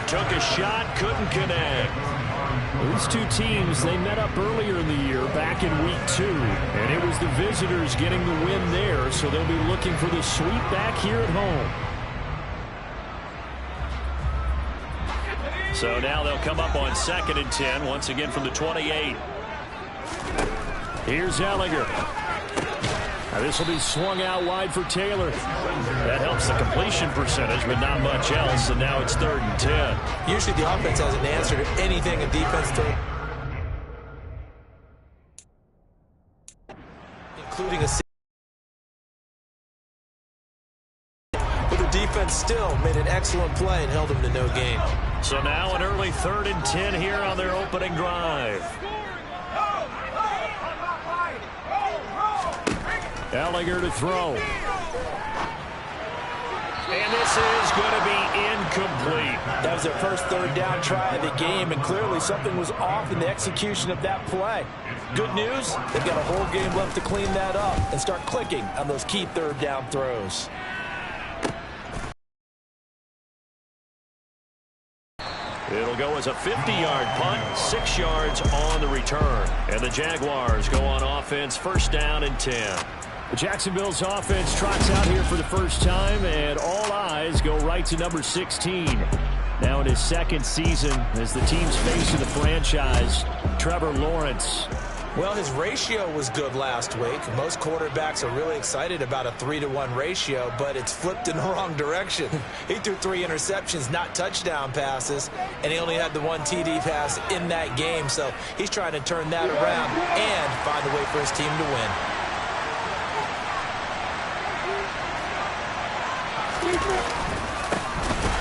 took a shot, couldn't connect. These two teams, they met up earlier in the year, back in week 2. And it was the visitors getting the win there, so they'll be looking for the sweep back here at home. So now they'll come up on 2nd and 10, once again from the 28. Here's Ehlinger. Now this will be swung out wide for Taylor. That helps the completion percentage, but not much else, and now it's 3rd and 10. Usually the offense has an answer to anything a defense throws, including a but the defense still made an excellent play and held them to no gain. So now an early 3rd and 10 here on their opening drive. Ehlinger to throw. And this is going to be incomplete. That was their first 3rd down try of the game, and clearly something was off in the execution of that play. Good news, they've got a whole game left to clean that up and start clicking on those key 3rd down throws. It'll go as a 50-yard punt, 6 yards on the return. And the Jaguars go on offense, 1st down and 10. Jacksonville's offense trots out here for the first time, and all eyes go right to number 16. Now in his 2nd season as the team's face of the franchise, Trevor Lawrence. Well, his ratio was good last week. Most quarterbacks are really excited about a 3-to-1 ratio, but it's flipped in the wrong direction. He threw 3 interceptions, not touchdown passes, and he only had the 1 TD pass in that game. So he's trying to turn that around and find a way for his team to win.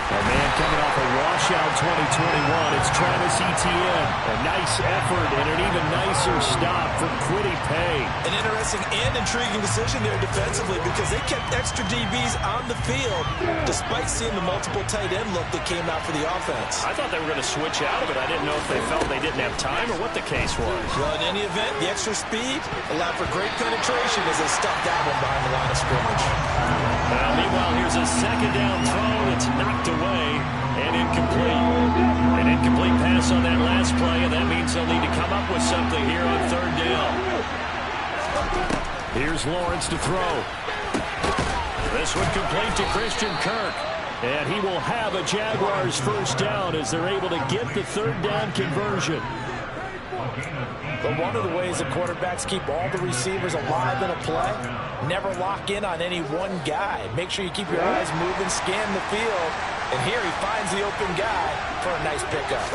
A man coming off a washout 2021. It's Travis Etienne. A nice effort and an even nicer stop from Kwity Paye. An interesting and intriguing decision there defensively because they kept extra DBs on the field despite seeing the multiple tight end look that came out for the offense. I thought they were going to switch out of it. I didn't know if they felt they didn't have time or what the case was. Well, in any event, the extra speed allowed for great penetration as they stuffed that one behind the line of scrimmage. Meanwhile, here's a 2nd down throw that's knocked away and incomplete. An incomplete pass on that last play, and that means they'll need to come up with something here on 3rd down. Here's Lawrence to throw. This one complete to Christian Kirk. And he will have a Jaguars 1st down as they're able to get the 3rd down conversion. But one of the ways that quarterbacks keep all the receivers alive in a play, never lock in on any one guy. Make sure you keep your eyes moving, scan the field, and here he finds the open guy for a nice pickup.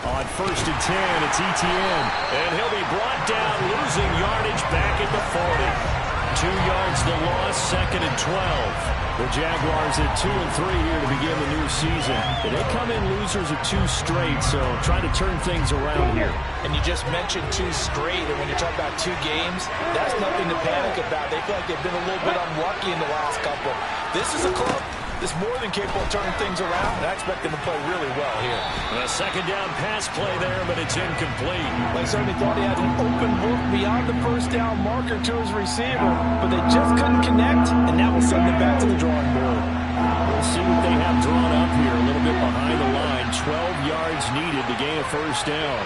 On 1st and 10, it's Etienne. And he'll be brought down, losing yardage back at the 40. 2 yards the loss, 2nd and 12. The Jaguars at 2 and 3 here to begin the new season. And they come in losers of 2 straight, so trying to turn things around here. And you just mentioned 2 straight, and when you talk about 2 games, that's nothing to panic about. They feel like they've been a little bit unlucky in the last couple. This is a club that's more than capable of turning things around, and I expect them to play really well here. A 2nd down pass play there, but it's incomplete. They certainly thought he had an open look beyond the 1st down marker to his receiver, but they just couldn't connect, and that will send them back to the drawing board. We'll see what they have drawn up here, a little bit behind the line. 12 yards needed to gain a 1st down.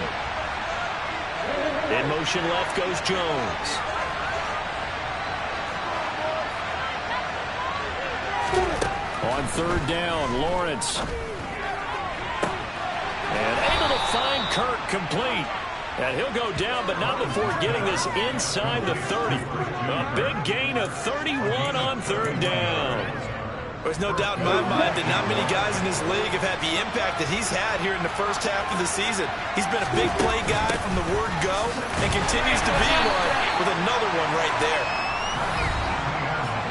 In motion left goes Jones. On 3rd down, Lawrence. And able to find Kirk complete. And he'll go down, but not before getting this inside the 30. A big gain of 31 on 3rd down. There's no doubt in my mind that not many guys in this league have had the impact that he's had here in the first half of the season. He's been a big play guy from the word go and continues to be one with another one right there.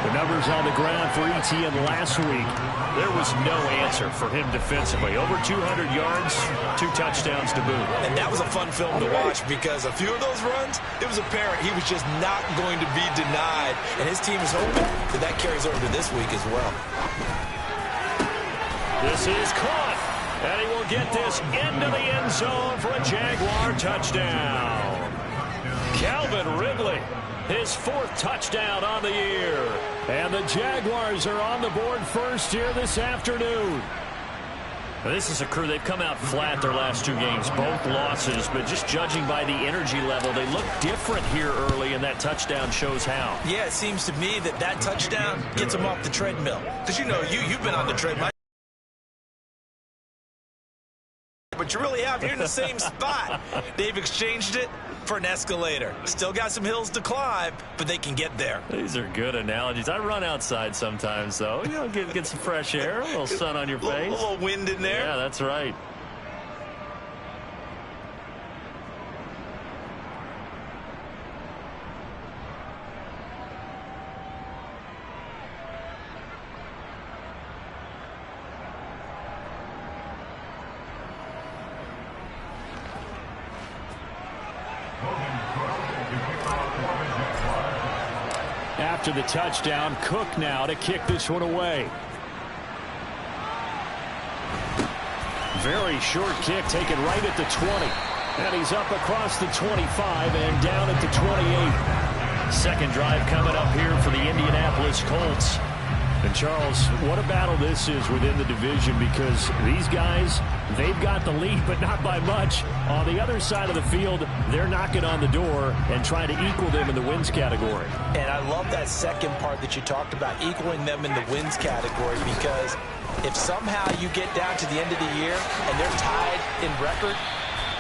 The numbers on the ground for Etienne last week. There was no answer for him defensively. Over 200 yards, 2 touchdowns to boot. And that was a fun film to watch because a few of those runs, it was apparent he was just not going to be denied. And his team is hoping that that carries over to this week as well. This is caught. And he will get this into the end zone for a Jaguar touchdown. Calvin Ridley, his 4th touchdown on the year. And the Jaguars are on the board first here this afternoon. This is a crew, they've come out flat their last 2 games, both losses, but just judging by the energy level, they look different here early, and that touchdown shows how. Yeah, it seems to me that touchdown gets them off the treadmill. Because you know, you've been on the treadmill. But you really have. You're in the same spot. They've exchanged it for an escalator. Still got some hills to climb, but they can get there. These are good analogies. I run outside sometimes, though. You know, get some fresh air, a little sun on your face. A little wind in there. Yeah, that's right. After the touchdown, Cook now to kick this one away. Very short kick taken right at the 20. And he's up across the 25 and down at the 28. Second drive coming up here for the Indianapolis Colts. And Charles, what a battle this is within the division, because these guys, they've got the lead, but not by much. On the other side of the field, they're knocking on the door and trying to equal them in the wins category. And I love that second part that you talked about, equaling them in the wins category, because if somehow you get down to the end of the year and they're tied in record,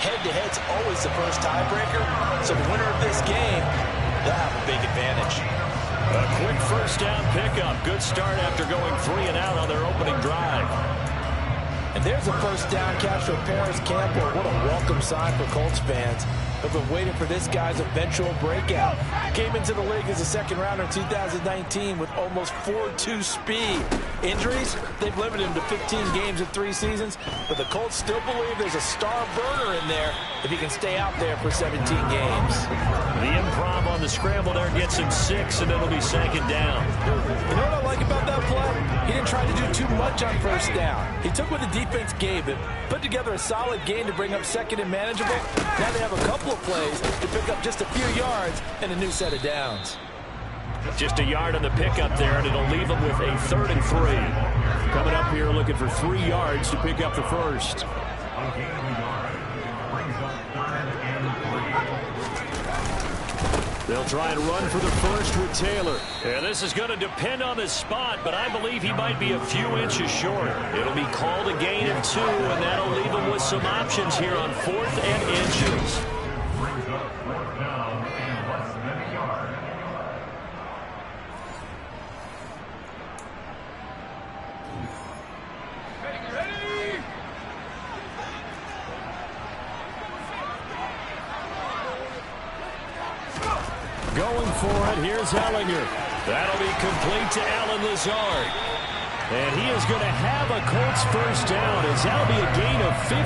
head-to-head's always the first tiebreaker. So the winner of this game, they'll have a big advantage. A quick first down pickup. Good start after going 3 and out on their opening drive. And there's a first down catch for Paris Campbell. What a welcome sign for Colts fans. They've been waiting for this guy's eventual breakout. Came into the league as a second rounder in 2019 with almost 4.2 speed. Injuries, they've limited him to 15 games in 3 seasons, but the Colts still believe there's a star burner in there if he can stay out there for 17 games. The improv on the scramble there gets him 6, and it'll be second down. You know what I like about that play? He didn't try to do too much on first down. He took what the defense gave him, put together a solid game to bring up second and manageable. Now they have a couple of plays to pick up just a few yards and a new set of downs. Just a yard on the pickup there, and it'll leave them with a 3rd and 3. Coming up here looking for 3 yards to pick up the first. They'll try and run for the first with Taylor. Yeah, this is going to depend on the spot, but I believe he might be a few inches short. It'll be called a gain of 2, and that'll leave him with some options here on 4th and inches. Going for it, here's Ehlinger. That'll be complete to Allen Lazard. And he is going to have a Colts first down, as that'll be a gain of 15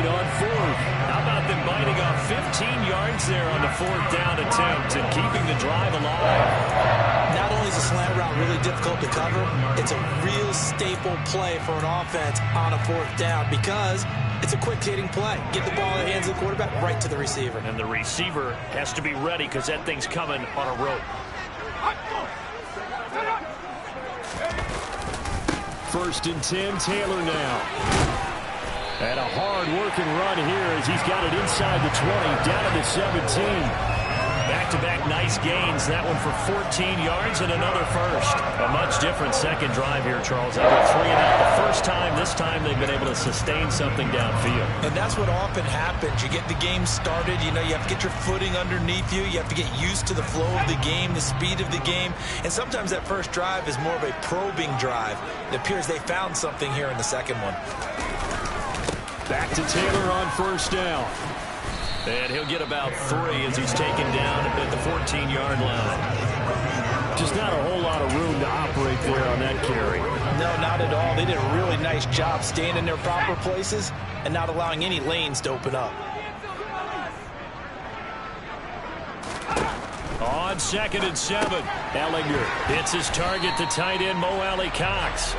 on 4th. How about them biting off 15 yards there on the 4th down attempt and keeping the drive alive? Not only is a slant route really difficult to cover, it's a real staple play for an offense on a 4th down, because it's a quick-hitting play. Get the ball in the hands of the quarterback right to the receiver. And the receiver has to be ready, because that thing's coming on a rope. 1st and 10, Taylor now. And a hard-working run here as he's got it inside the 20, down to the 17. Back-to-back nice gains. That one for 14 yards and another first. A much different second drive here, Charles. They go 3 and out the first time. This time they've been able to sustain something downfield. And that's what often happens. You get the game started. You know, you have to get your footing underneath you. You have to get used to the flow of the game, the speed of the game. And sometimes that first drive is more of a probing drive. It appears they found something here in the second one. Back to Taylor on first down. And he'll get about 3 as he's taken down at the 14-yard line. Just not a whole lot of room to operate there on that carry. No, not at all. They did a really nice job staying in their proper places and not allowing any lanes to open up. On 2nd and 7, Ehlinger hits his target, the tight end Mo Alley-Cox.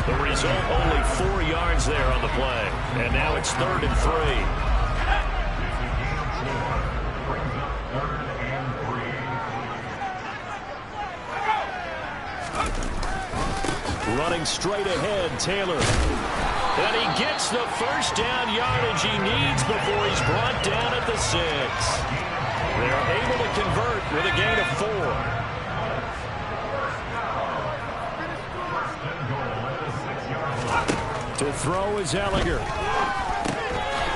The result, only 4 yards there on the play. And now it's 3rd and 3. Running straight ahead, Taylor. And he gets the first down yardage he needs before he's brought down at the 6. They're able to convert with a gain of 4. To throw is Ehlinger.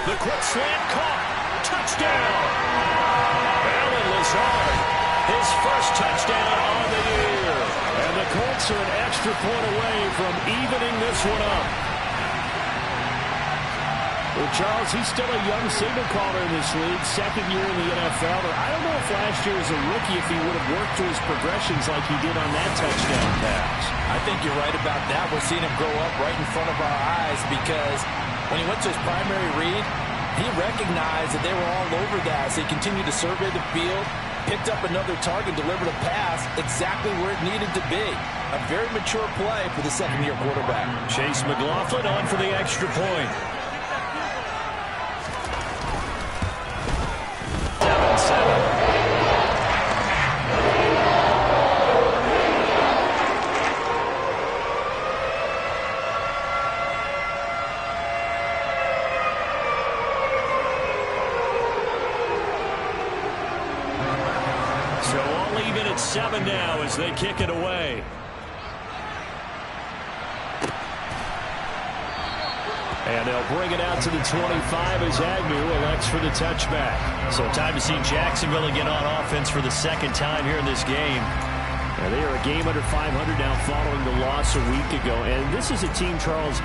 The quick slant caught. Touchdown. Allen Lazard, his first touchdown on the year. And the Colts are an extra point away from evening this one up. Well, Charles, he's still a young signal caller in this league, second year in the NFL. But I don't know if last year as a rookie if he would have worked through his progressions like he did on that touchdown pass. I think you're right about that. We're seeing him grow up right in front of our eyes because when he went to his primary read, he recognized that they were all over that. So he continued to survey the field, picked up another target, delivered a pass exactly where it needed to be. A very mature play for the second-year quarterback. Chase McLaughlin on for the extra point. 7-7. So all even at 7 now as they kick it away. And they'll bring it out to the 25 as Agnew elects for the touchback. So time to see Jacksonville again on offense for the second time here in this game. And they are a game under 500 now following the loss a week ago. And this is a team, Charles,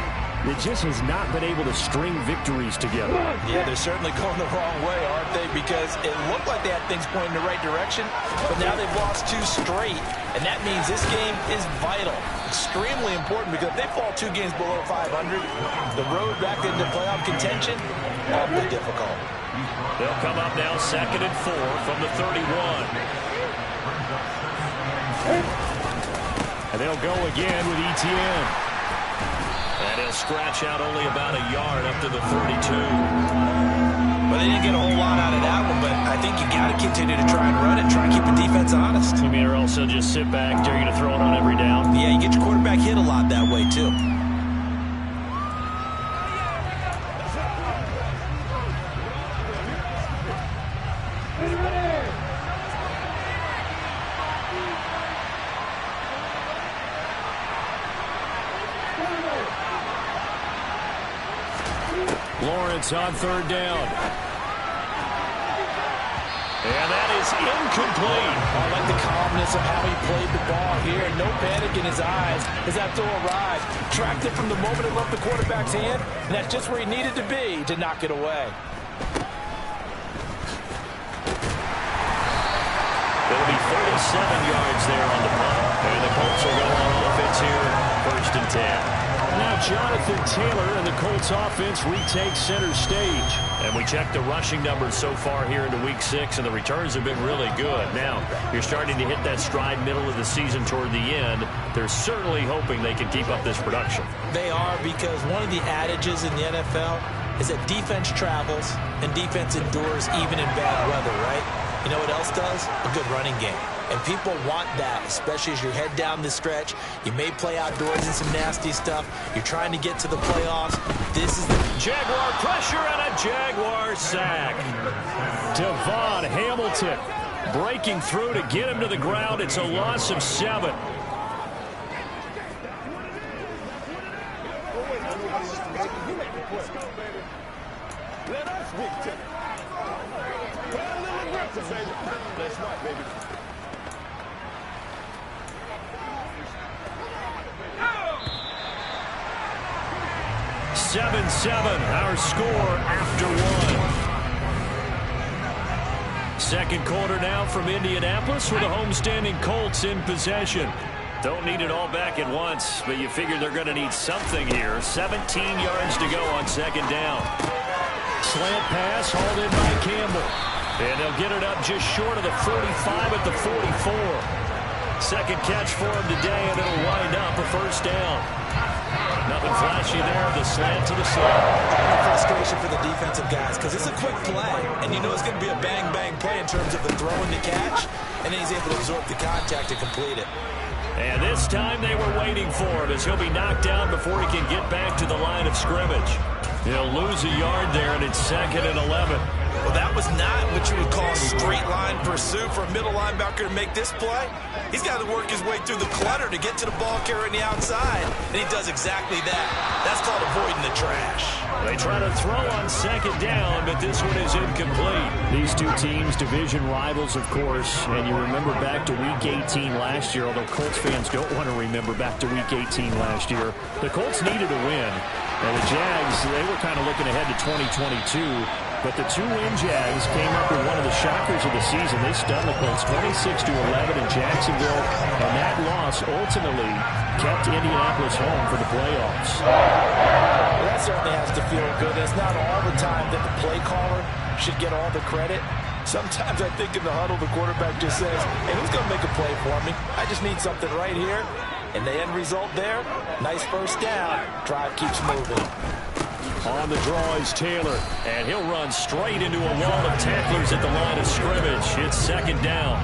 that just has not been able to string victories together. Yeah, they're certainly going the wrong way, aren't they? Because it looked like they had things pointing in the right direction, but now they've lost 2 straight, and that means this game is vital, extremely important, because if they fall 2 games below 500, the road back into playoff contention, awfully difficult. They'll come up now 2nd and 4 from the 31. And they'll go again with Etienne. And he'll scratch out only about a yard up to the 32. Well, they didn't get a whole lot out of that one, but I think you got to continue to try and run it, try and keep the defense honest. You mean, or else they'll just sit back, dare you to throw it on every down? Yeah, you get your quarterback hit a lot that way, too. Lawrence on 3rd down. And that is incomplete. I like the calmness of how he played the ball here. No panic in his eyes as that throw arrived. Tracked it from the moment it left the quarterback's hand, and that's just where he needed to be to knock it away. It'll be 37 yards there on the punt. And the Colts will go on offense here, 1st and 10. Now Jonathan Taylor and the Colts offense retakes center stage. And we checked the rushing numbers so far here into week 6, and the returns have been really good. Now, you're starting to hit that stride middle of the season toward the end. They're certainly hoping they can keep up this production. They are, because one of the adages in the NFL is that defense travels and defense endures even in bad weather, right? You know what else does? A good running game. And people want that, especially as you head down the stretch. You may play outdoors in some nasty stuff. You're trying to get to the playoffs. This is the Jaguar pressure and a Jaguar sack. Devon Hamilton breaking through to get him to the ground. It's a loss of 7. That's right, baby. 7-7, our score after 1. Second quarter now from Indianapolis with the homestanding Colts in possession. Don't need it all back at once, but you figure they're going to need something here. 17 yards to go on 2nd down. Slant pass hauled in by Campbell. And they'll get it up just short of the 45 at the 44. Second catch for him today, and it'll wind up a 1st down. Nothing flashy there. The slant to the slant. Frustration for the defensive guys because it's a quick play, and you know it's going to be a bang-bang play in terms of the throw and the catch, and then he's able to absorb the contact to complete it. And this time they were waiting for him as he'll be knocked down before he can get back to the line of scrimmage. He'll lose a yard there, and it's 2nd and 11. Well, that was not what you would call straight line pursuit for a middle linebacker to make this play. He's got to work his way through the clutter to get to the ball carrier on the outside, and he does exactly that. That's called avoiding the trash. They try to throw on 2nd down, but this one is incomplete. These two teams, division rivals, of course, and you remember back to Week 18 last year, although Colts fans don't want to remember back to Week 18 last year. The Colts needed a win, and the Jags, they were kind of looking ahead to 2022. But the two-win Jags came up with one of the shockers of the season. They stunned the Colts 26-11 in Jacksonville, and that loss ultimately kept Indianapolis home for the playoffs. Well, that certainly has to feel good. It's not all the time that the play caller should get all the credit. Sometimes I think in the huddle, the quarterback just says, hey, who's going to make a play for me? I just need something right here. And the end result there, nice first down. Drive keeps moving. On the draw is Taylor, and he'll run straight into a wall of tacklers at the line of scrimmage. It's 2nd down.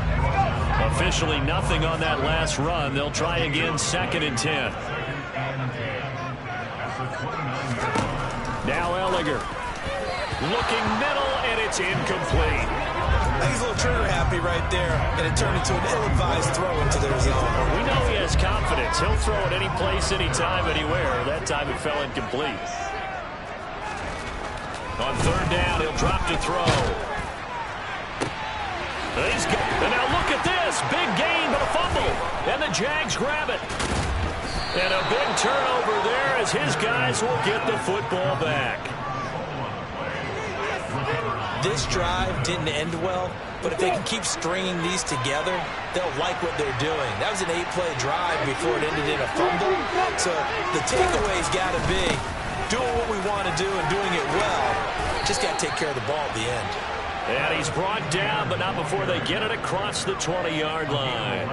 Officially nothing on that last run. They'll try again, 2nd and 10. Now Ehlinger. Looking middle, and it's incomplete. I think he's a little trigger happy right there, and it turned into an ill-advised throw into their zone. We know he has confidence. He'll throw it any place, anytime, anywhere. That time it fell incomplete. On 3rd down, he'll drop to throw. And now look at this. Big gain, but a fumble. And the Jags grab it. And a big turnover there as his guys will get the football back. This drive didn't end well, but if they can keep stringing these together, they'll like what they're doing. That was an 8-play drive before it ended in a fumble. So the takeaway's got to be doing what we want to do and doing it well. Just got to take care of the ball at the end. And he's brought down, but not before they get it across the 20-yard line.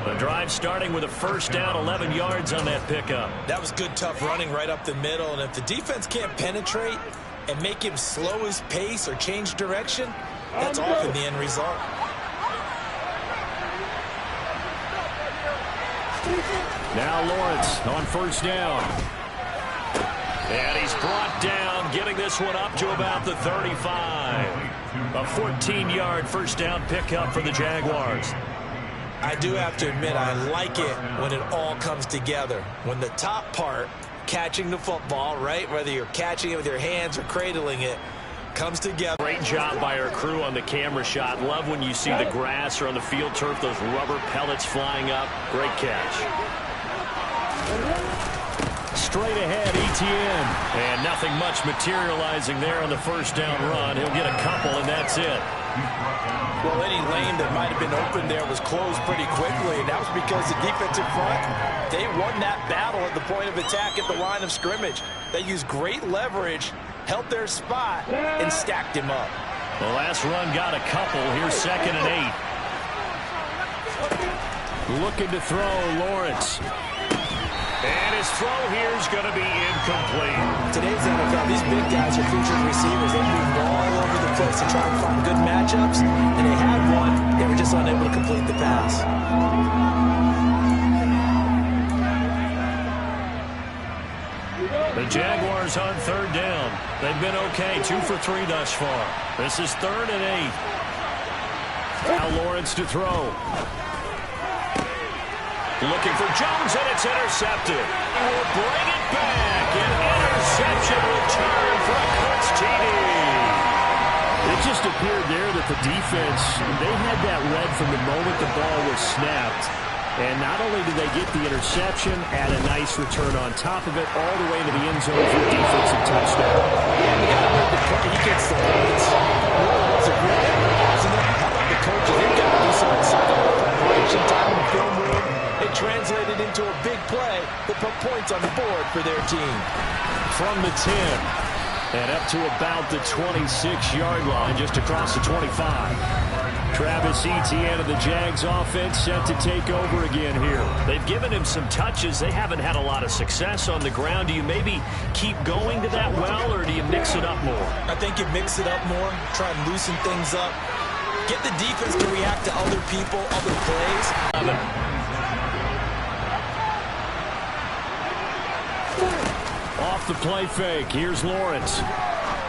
The drive starting with a 1st down, 11 yards on that pickup. That was good, tough running right up the middle. And if the defense can't penetrate and make him slow his pace or change direction, that's often the end result. Now Lawrence on 1st down. And he's brought down, getting this one up to about the 35. A 14-yard 1st down pickup for the Jaguars. I do have to admit, I like it when it all comes together. When the top part, catching the football, right, whether you're catching it with your hands or cradling it, comes together. Great job by our crew on the camera shot. Love when you see the grass or on the field turf, those rubber pellets flying up. Great catch. Straight ahead, Etienne. And nothing much materializing there on the 1st down run. He'll get a couple, and that's it. Well, any lane that might have been open there was closed pretty quickly, and that was because the defensive front, they won that battle at the point of attack at the line of scrimmage. They used great leverage, held their spot, and stacked him up. The last run got a couple. Here's 2nd and 8. Looking to throw, Lawrence. And his throw here is going to be incomplete. Today's NFL, these big guys are featured receivers. They move all over the place to try and find good matchups. And they had one. They were just unable to complete the pass. The Jaguars on 3rd down. They've been okay, 2 for 3 thus far. This is 3rd and 8. Now Lawrence to throw. Looking for Jones, and it's intercepted. Will bring it back. An interception return for a Colts TD. It just appeared there that the defense, they had that read from the moment the ball was snapped. And not only did they get the interception, add a nice return on top of it, all the way to the end zone for a defensive touchdown. And you got to make the play. He gets the points. Really was a great effort. How about the coaches? They've got to do some exciting preparation time in the film room. It translated into a big play that put points on the board for their team. From the 10 and up to about the 26-yard line, just across the 25. Travis Etienne of the Jags offense set to take over again here. They've given him some touches. They haven't had a lot of success on the ground. Do you maybe keep going to that well, or do you mix it up more? I think you mix it up more, try and loosen things up. Get the defense to react to other people, other plays. off the play fake. Here's Lawrence.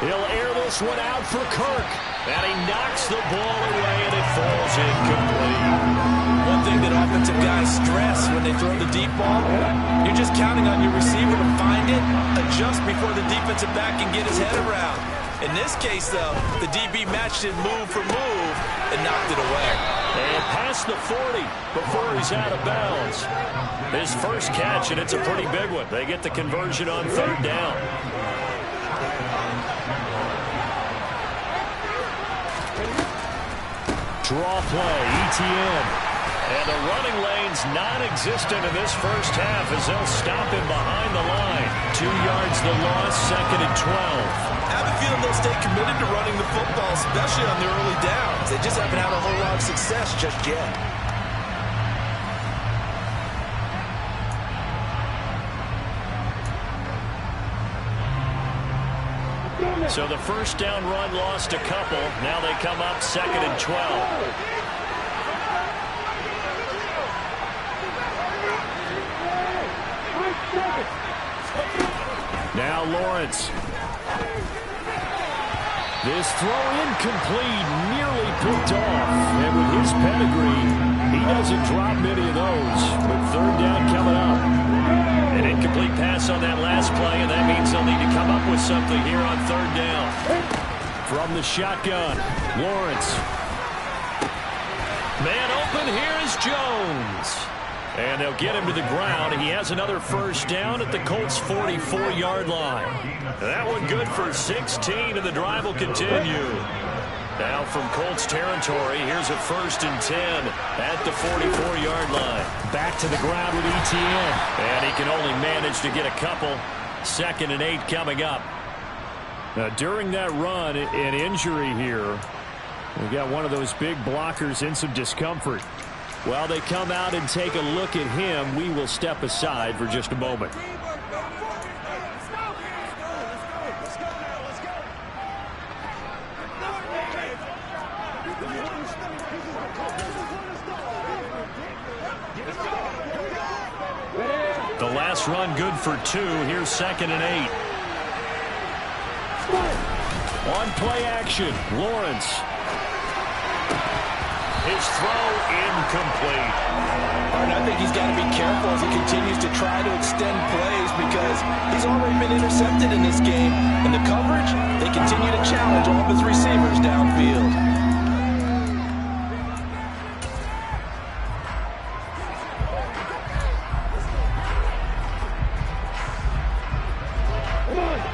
He'll air this one out for Kirk. And he knocks the ball away, and it falls incomplete. One thing that offensive guys stress when they throw the deep ball, you're just counting on your receiver to find it, adjust before the defensive back can get his head around. In this case, though, the DB matched it move for move and knocked it away. And past the 40 before he's out of bounds. His first catch, and it's a pretty big one. They get the conversion on third down. Draw play, ETN. And the running lane's non-existent in this first half as they'll stop him behind the line. 2 yards the loss, 2nd and 12. I have a feeling they'll stay committed to running the football, especially on their early downs. They just haven't had a whole lot of success just yet. So the first down run lost a couple. Now they come up 2nd and 12. Now Lawrence. This throw incomplete, nearly picked off. And with his pedigree, he doesn't drop many of those. But third down coming up. An incomplete pass on that last play, and that means they'll need to come up with something here on third down. From the shotgun, Lawrence. Man open, here is Jones. And they'll get him to the ground. He has another first down at the Colts' 44-yard line. That one good for 16, and the drive will continue. Now from Colts territory, here's a 1st and 10 at the 44-yard line. Back to the ground with ETN. And he can only manage to get a couple. 2nd and 8 coming up. Now, during that run, an injury here. We've got one of those big blockers in some discomfort. While they come out and take a look at him, we will step aside for just a moment. The last run good for 2. Here's 2nd and 8. On play action, Lawrence. His throw incomplete. And I think he's got to be careful as he continues to try to extend plays because he's already been intercepted in this game. And the coverage, they continue to challenge all of his receivers downfield.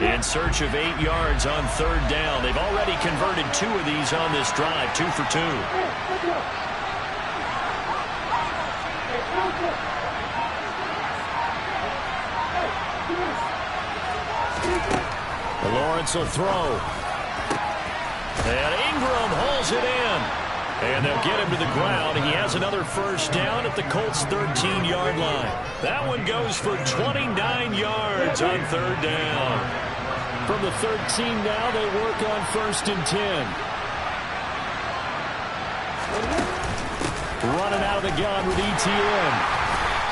In search of 8 yards on third down. They've already converted 2 of these on this drive, 2 for 2. Lawrence will throw. And Ingram holds it in. And they'll get him to the ground. He has another first down at the Colts' 13-yard line. That one goes for 29 yards on third down. From the 13 now, they work on 1st and 10. Running out of the gun with ETN.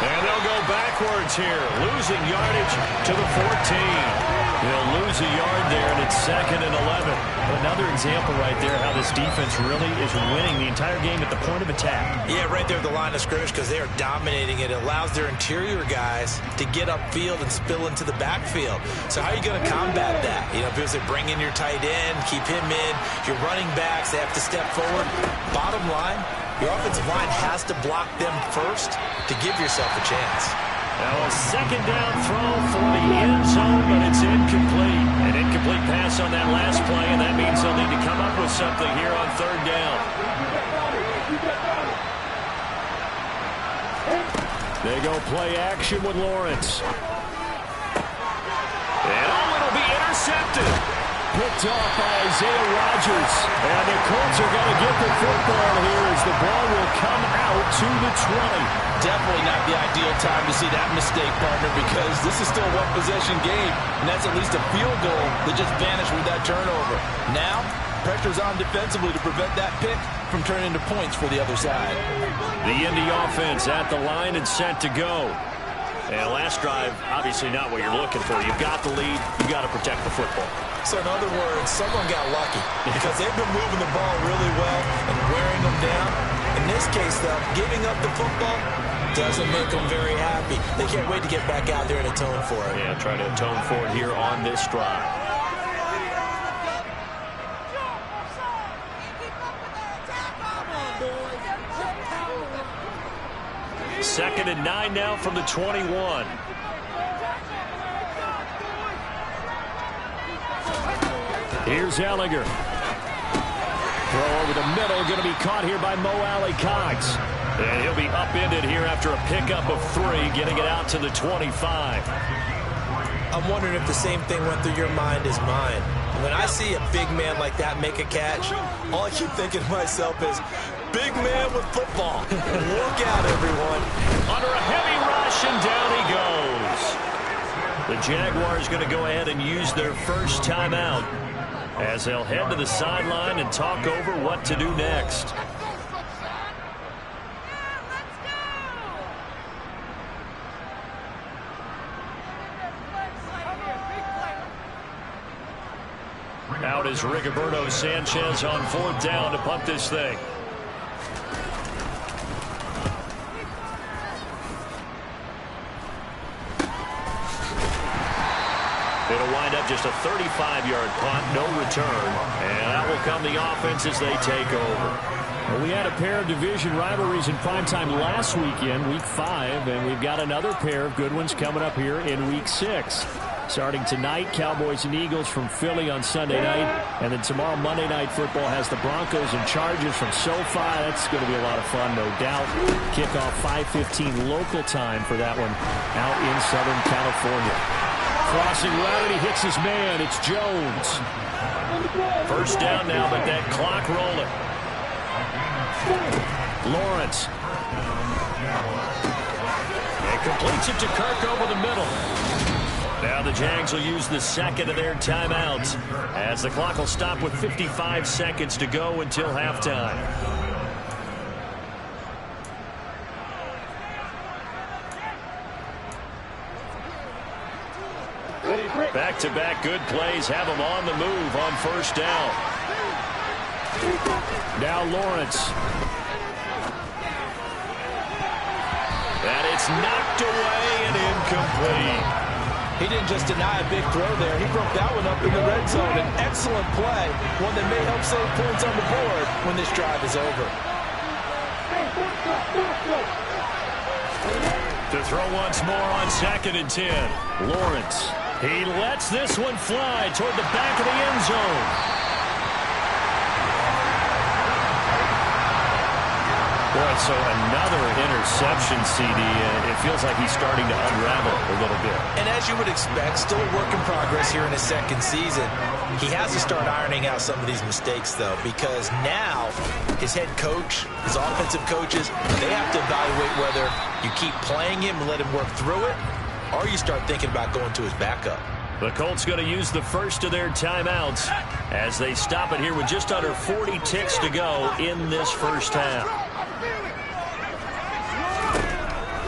And they'll go backwards here, losing yardage to the 14. They'll lose a yard there, and it's 2nd and 11. Another example right there how this defense really is winning the entire game at the point of attack. Yeah, right there at the line of scrimmage because they are dominating it. It allows their interior guys to get upfield and spill into the backfield. So how are you going to combat that? You know, because they bring in your tight end, keep him in. Your running backs, they have to step forward. Bottom line, your offensive line has to block them first to give yourself a chance. Now a 2nd down throw for the end zone, but it's incomplete. An incomplete pass on that last play, and that means they'll need to come up with something here on third down. They go play action with Lawrence. And it'll be intercepted. Picked off by Isaiah Rodgers. And the Colts are going to get the football here as the ball will come out to the 20. Definitely not the ideal time to see that mistake, partner, because this is still a one-possession game, and that's at least a field goal that just vanished with that turnover. Now, pressure's on defensively to prevent that pick from turning into points for the other side. The Indy offense at the line and set to go. And last drive, obviously not what you're looking for. You've got the lead. You've got to protect the football. So in other words, someone got lucky because they've been moving the ball really well and wearing them down. In this case, though, giving up the football doesn't make them very happy. They can't wait to get back out there and atone for it. Yeah, try to atone for it here on this drive. Second and 9 now from the 21. Here's Ehlinger. Throw over the middle, going to be caught here by Mo Alley-Cox. And he'll be upended here after a pickup of 3, getting it out to the 25. I'm wondering if the same thing went through your mind as mine. When I see a big man like that make a catch, all I keep thinking to myself is, big man with football. Look out, everyone. Under a heavy rush, and down he goes. The Jaguars going to go ahead and use their first timeout as they'll head to the sideline and talk over what to do next. Out is Rigoberto Sanchez on 4th down to punt this thing. It'll wind up just a 35-yard punt, no return. And that will come the offense as they take over. Well, we had a pair of division rivalries in primetime last weekend, Week 5, and we've got another pair of good ones coming up here in Week 6. Starting tonight, Cowboys and Eagles from Philly on Sunday night. And then tomorrow, Monday Night Football has the Broncos and Chargers from SoFi. That's going to be a lot of fun, no doubt. Kickoff 5:15 local time for that one out in Southern California. Crossing route, and he hits his man. It's Jones. First down now, but that clock rolling. Lawrence. And completes it to Kirk over the middle. Now the Jags will use the second of their timeouts as the clock will stop with 55 seconds to go until halftime. Back-to-back good plays have them on the move on first down. Now Lawrence. And it's knocked away and incomplete. He didn't just deny a big throw there. He broke that one up in the red zone. An excellent play, one that may help save points on the board when this drive is over. To throw once more on 2nd and 10. Lawrence. He lets this one fly toward the back of the end zone. Boy, so another interception, CD. It feels like he's starting to unravel a little bit. And as you would expect, still a work in progress here in his second season. He has to start ironing out some of these mistakes, though, because now his head coach, his offensive coaches, they have to evaluate whether you keep playing him and let him work through it, or you start thinking about going to his backup. The Colts going to use the first of their timeouts as they stop it here with just under 40 ticks to go in this first half.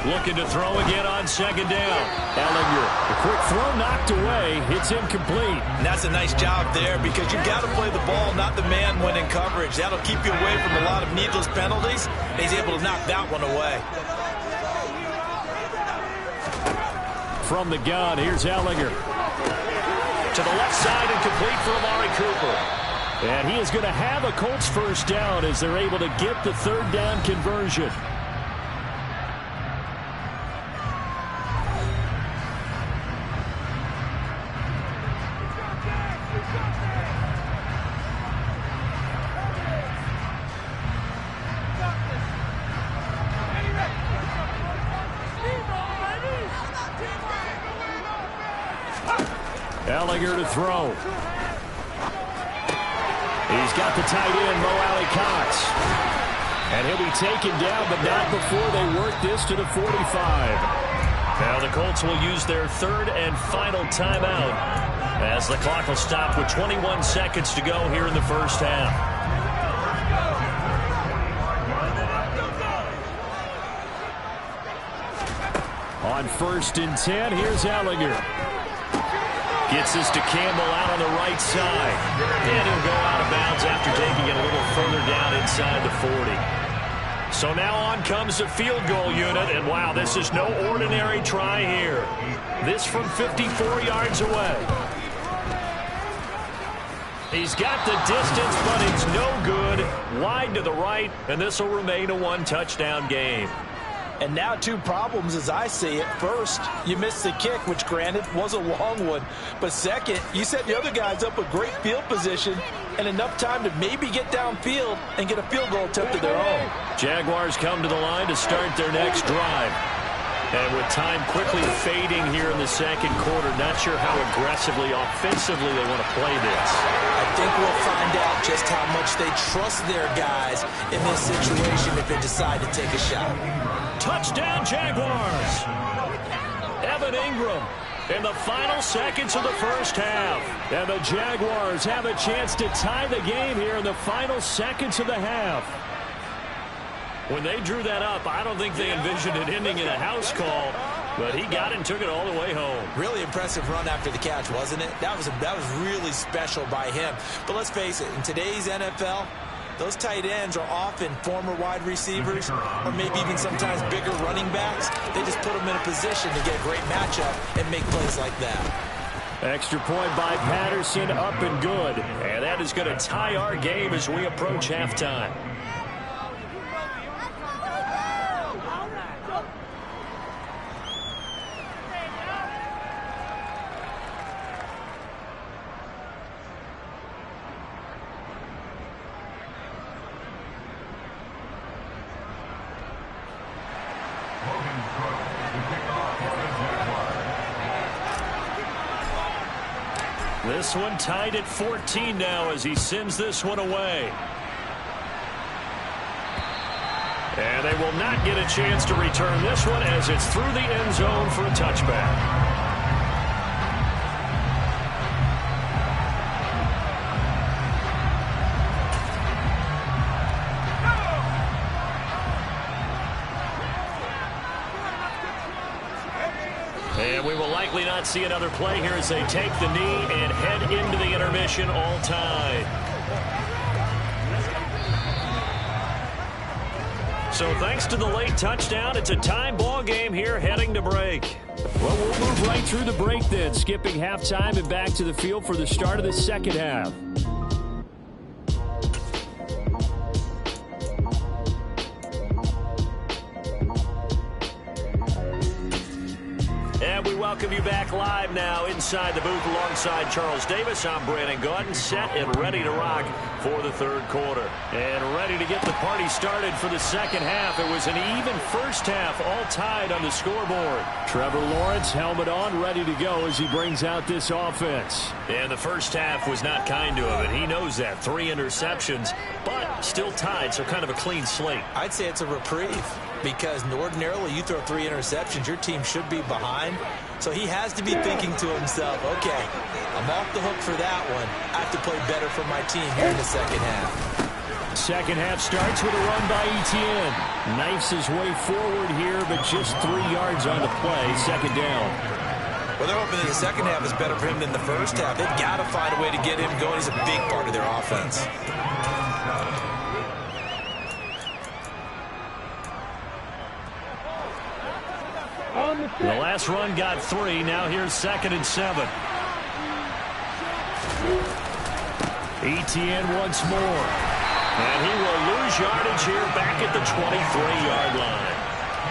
Looking to throw again on 2nd down. Ehlinger, the quick throw knocked away. It's incomplete. And that's a nice job there because you've got to play the ball, not the man when in coverage. That'll keep you away from a lot of needless penalties. And he's able to knock that one away. From the gun, here's Ehlinger. To the left side and complete for Amari Cooper. And he is going to have a Colts first down as they're able to get the 3rd down conversion. Ehlinger to throw. He's got the tight end, Mo Alley-Cox. And he'll be taken down, but not before they work this to the 45. Now the Colts will use their 3rd and final timeout as the clock will stop with 21 seconds to go here in the first half. On 1st and 10, here's Ehlinger. Gets this to Campbell out on the right side. And he'll go out of bounds after taking it a little further down inside the 40. So now on comes the field goal unit. And wow, this is no ordinary try here. This from 54 yards away. He's got the distance, but it's no good. Wide to the right, and this will remain a one-touchdown game. And now 2 problems as I see it. First, you missed the kick, which granted was a long one. But second, you set the other guys up with great field position and enough time to maybe get downfield and get a field goal attempt of their own. Jaguars come to the line to start their next drive. And with time quickly fading here in the second quarter, not sure how aggressively, offensively they want to play this. I think we'll find out just how much they trust their guys in this situation if they decide to take a shot. Touchdown, Jaguars! Evan Ingram in the final seconds of the first half. And the Jaguars have a chance to tie the game here in the final seconds of the half. When they drew that up, I don't think they envisioned it ending in a house call, but he got it and took it all the way home. Really impressive run after the catch, wasn't it? That was really special by him. But let's face it, in today's NFL, those tight ends are often former wide receivers or maybe even sometimes bigger running backs. They just put them in a position to get a great matchup and make plays like that. Extra point by Patterson, up and good. And that is going to tie our game as we approach halftime. This one tied at 14 now as he sends this one away. And they will not get a chance to return this one as it's through the end zone for a touchback. And we will likely not see another play here as they take the knee and head into the intermission, all tied. So thanks to the late touchdown, it's a time ball game here heading to break. Well, we'll move right through the break then, skipping halftime and back to the field for the start of the second half. And we welcome you back live now inside the booth alongside Charles Davis. I'm Brandon Gaudin, set and ready to rock for the third quarter. And ready to get the party started for the second half. It was an even first half, all tied on the scoreboard. Trevor Lawrence, helmet on, ready to go as he brings out this offense. And the first half was not kind to him, and he knows that. 3 interceptions, but still tied, so kind of a clean slate. I'd say it's a reprieve, because ordinarily you throw 3 interceptions, your team should be behind. So he has to be thinking to himself, okay, I'm off the hook for that one. I have to play better for my team here in the second half. Second half starts with a run by Etienne. Knifes his way forward here, but just 3 yards on the play. Second down. Well, they're hoping that the second half is better for him than the first half. They've got to find a way to get him going. He's a big part of their offense. The last run got 3. Now here's 2nd and 7. Etienne once more. And he will lose yardage here back at the 23-yard line.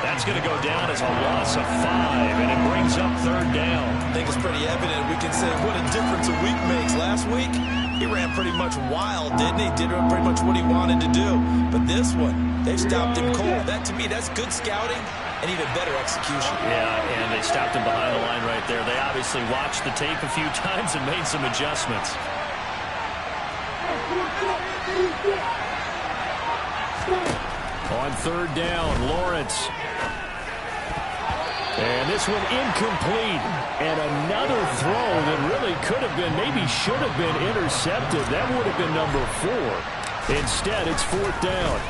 That's going to go down as a loss of 5, and it brings up 3rd down. I think it's pretty evident. We can say what a difference a week makes. Last week, he ran pretty much wild, didn't he? Did pretty much what he wanted to do. But this one, they've stopped him cold. That, to me, that's good scouting and even better execution. Yeah, and they stopped him behind the line right there. They obviously watched the tape a few times and made some adjustments. On 3rd down, Lawrence. And this one incomplete. And another throw that really could have been, maybe should have been intercepted. That would have been number 4. Instead, it's 4th down.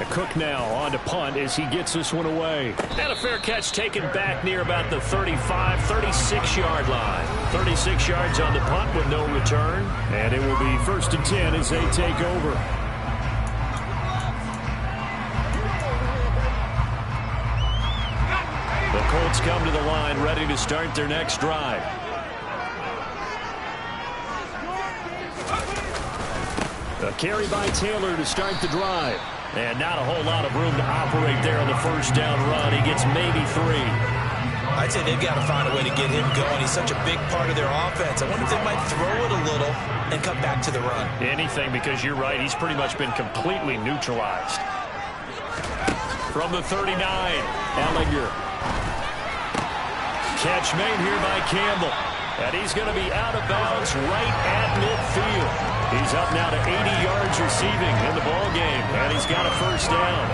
Cook now on to punt as he gets this one away. And a fair catch taken back near about the 35, 36-yard line. 36 yards on the punt with no return. And it will be 1st and 10 as they take over. The Colts come to the line ready to start their next drive. A carry by Taylor to start the drive. And not a whole lot of room to operate there on the first down run. He gets maybe 3. I'd say they've got to find a way to get him going. He's such a big part of their offense. I wonder if they might throw it a little and come back to the run. Anything, because you're right. He's pretty much been completely neutralized. From the 39, Ehlinger. Catch made here by Campbell. And he's going to be out of bounds right at midfield. He's up now to 80 yards receiving in the ball game, and he's got a first down.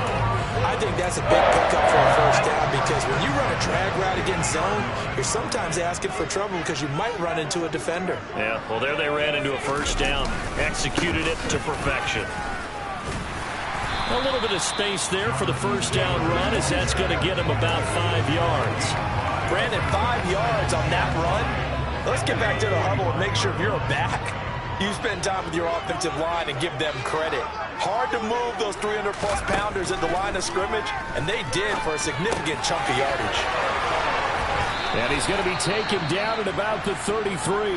I think that's a big pickup for a first down because when you run a drag route against zone, you're sometimes asking for trouble because you might run into a defender. Yeah, well, there they ran into a first down. Executed it to perfection. A little bit of space there for the first down run as that's going to get him about 5 yards. Brandon, 5 yards on that run. Let's get back to the huddle and make sure if you're a back, you spend time with your offensive line and give them credit. Hard to move those 300-plus pounders at the line of scrimmage, and they did for a significant chunk of yardage. And he's going to be taken down at about the 33.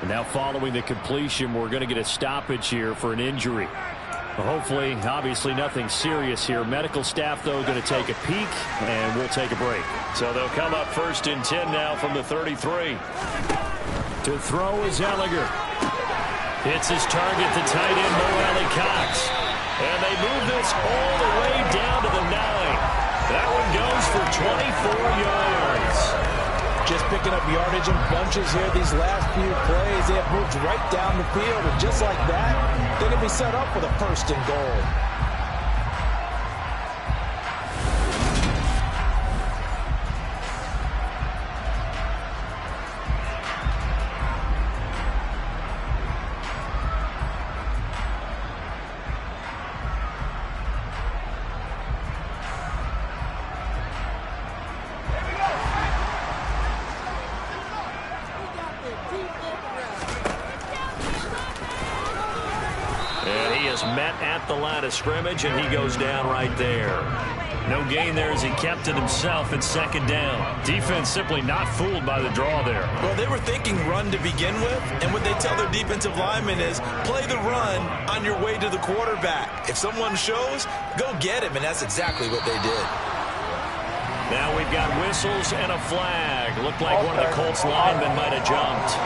And now following the completion, we're going to get a stoppage here for an injury. Hopefully, obviously nothing serious here. Medical staff, though, going to take a peek, and we'll take a break. So they'll come up 1st and 10 now from the 33. To throw is Ehlinger. Hits his target, the tight end, Mo Alley-Cox. And they move this all the way down to the 9. That one goes for 24 yards. Just picking up yardage in bunches here these last few plays. They have moved right down the field, and just like that, they're going to be set up with a 1st and goal. Met at the line of scrimmage, and he goes down right there. No gain there as he kept it himself at 2nd down. Defense simply not fooled by the draw there. Well, they were thinking run to begin with, and what they tell their defensive linemen is play the run on your way to the quarterback. If someone shows, go get him, and that's exactly what they did. Now we've got whistles and a flag. Looked like one of the Colts linemen might have jumped.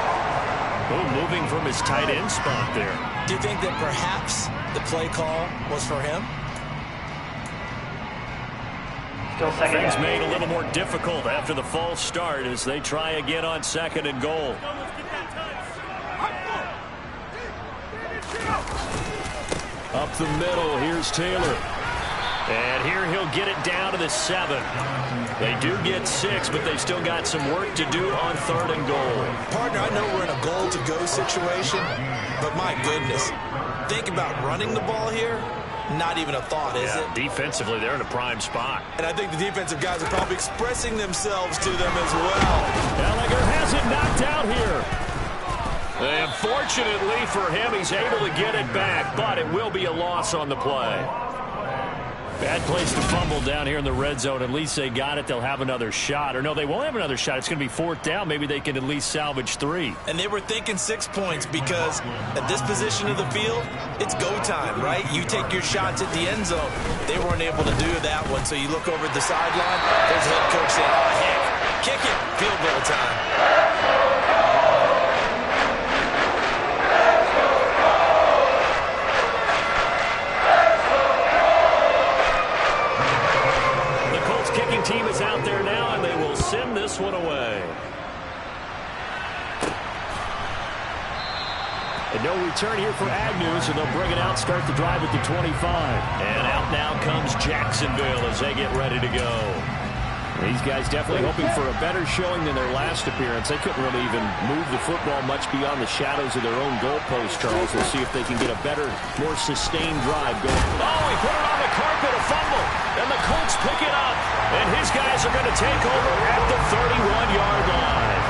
Oh, moving from his tight end spot there. Do you think that perhaps the play call was for him? Things made a little more difficult after the false start as they try again on 2nd and goal. Up the middle, here's Taylor. And here he'll get it down to the 7. They do get 6, but they've still got some work to do on 3rd and goal. Partner, I know we're in a goal-to-go situation, but my goodness, think about running the ball here. Not even a thought, is it? Defensively, they're in a prime spot. And I think the defensive guys are probably expressing themselves to them as well. Ehlinger has it knocked out here. And fortunately for him, he's able to get it back, but it will be a loss on the play. Bad place to fumble down here in the red zone. At least they got it. They'll have another shot. Or no, they won't have another shot. It's going to be 4th down. Maybe they can at least salvage 3. And they were thinking 6 points because at this position of the field, it's go time, right? You take your shots at the end zone. They weren't able to do that one. So you look over at the sideline. There's the head coach saying, oh, heck, kick it. Field goal time. Team is out there now, and they will send this one away. And no return here for Agnew, so they'll bring it out, start the drive at the 25. And out now comes Jacksonville as they get ready to go. These guys definitely hoping for a better showing than their last appearance. They couldn't really even move the football much beyond the shadows of their own goalpost, Charles. We'll see if they can get a better, more sustained drive going. Oh, he put it on the carpet, a fumble. And the Colts pick it up. And his guys are going to take over at the 31-yard line.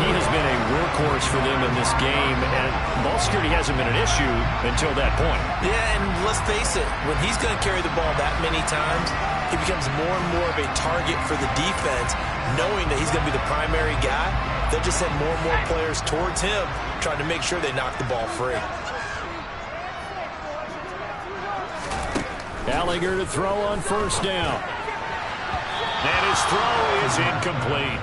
He has been a workhorse for them in this game, and ball security hasn't been an issue until that point. Yeah, and let's face it, when he's going to carry the ball that many times, he becomes more and more of a target for the defense, knowing that he's going to be the primary guy. They'll just send more and more players towards him, trying to make sure they knock the ball free. Ehlinger to throw on first down. And his throw is incomplete.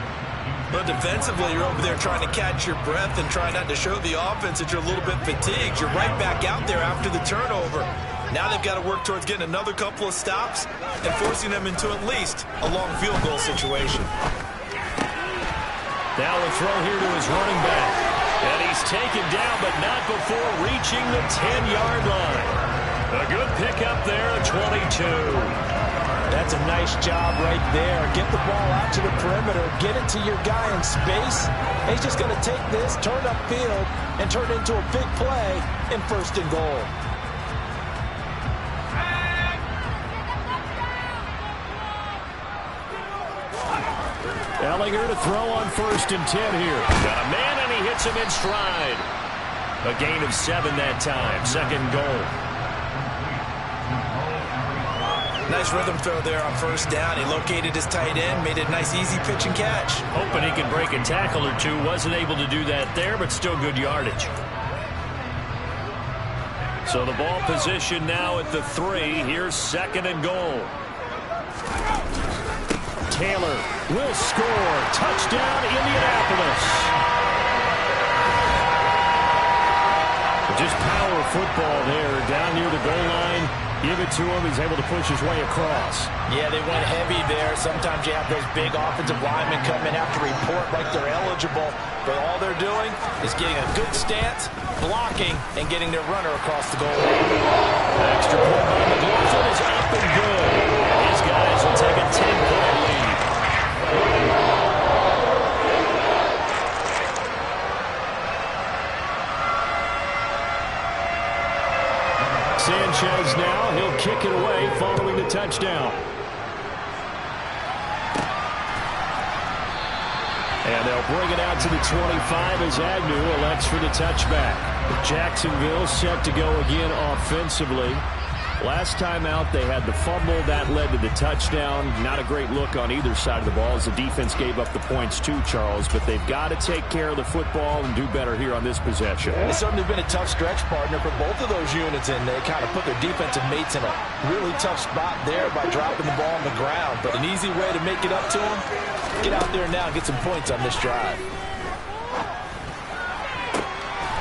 But defensively, you're over there trying to catch your breath and try not to show the offense that you're a little bit fatigued. You're right back out there after the turnover. Now they've got to work towards getting another couple of stops and forcing them into at least a long field goal situation. Now the throw here to his running back. And he's taken down, but not before reaching the 10-yard line. A good pickup there at 22. That's a nice job right there. Get the ball out to the perimeter. Get it to your guy in space. And he's just going to take this, turn upfield, and turn it into a big play in 1st and goal. Ehlinger to throw on 1st and 10 here. Got a man, and he hits him in stride. A gain of 7 that time. 2nd goal. Nice rhythm throw there on 1st down. He located his tight end, made it a nice easy pitch and catch. Hoping he could break a tackle or two. Wasn't able to do that there, but still good yardage. So the ball position now at the 3. Here's 2nd and goal. Taylor will score. Touchdown, Indianapolis. Just power football there down near the goal line. Give it to him. He's able to push his way across. Yeah, they went heavy there. Sometimes you have those big offensive linemen come in, have to report like they're eligible. But all they're doing is getting a good stance, blocking, and getting their runner across the goal line. Extra point by McLaughlin is up and good. These guys will take a 10-point lead. Sanchez now, he'll kick it away following the touchdown. And they'll bring it out to the 25 as Agnew elects for the touchback. Jacksonville set to go again offensively. Last time out, they had the fumble. That led to the touchdown. Not a great look on either side of the ball as the defense gave up the points too, Charles. But they've got to take care of the football and do better here on this possession. It's certainly been a tough stretch, partner, for both of those units, and they kind of put their defensive mates in a really tough spot there by dropping the ball on the ground. But an easy way to make it up to them, get out there now and get some points on this drive.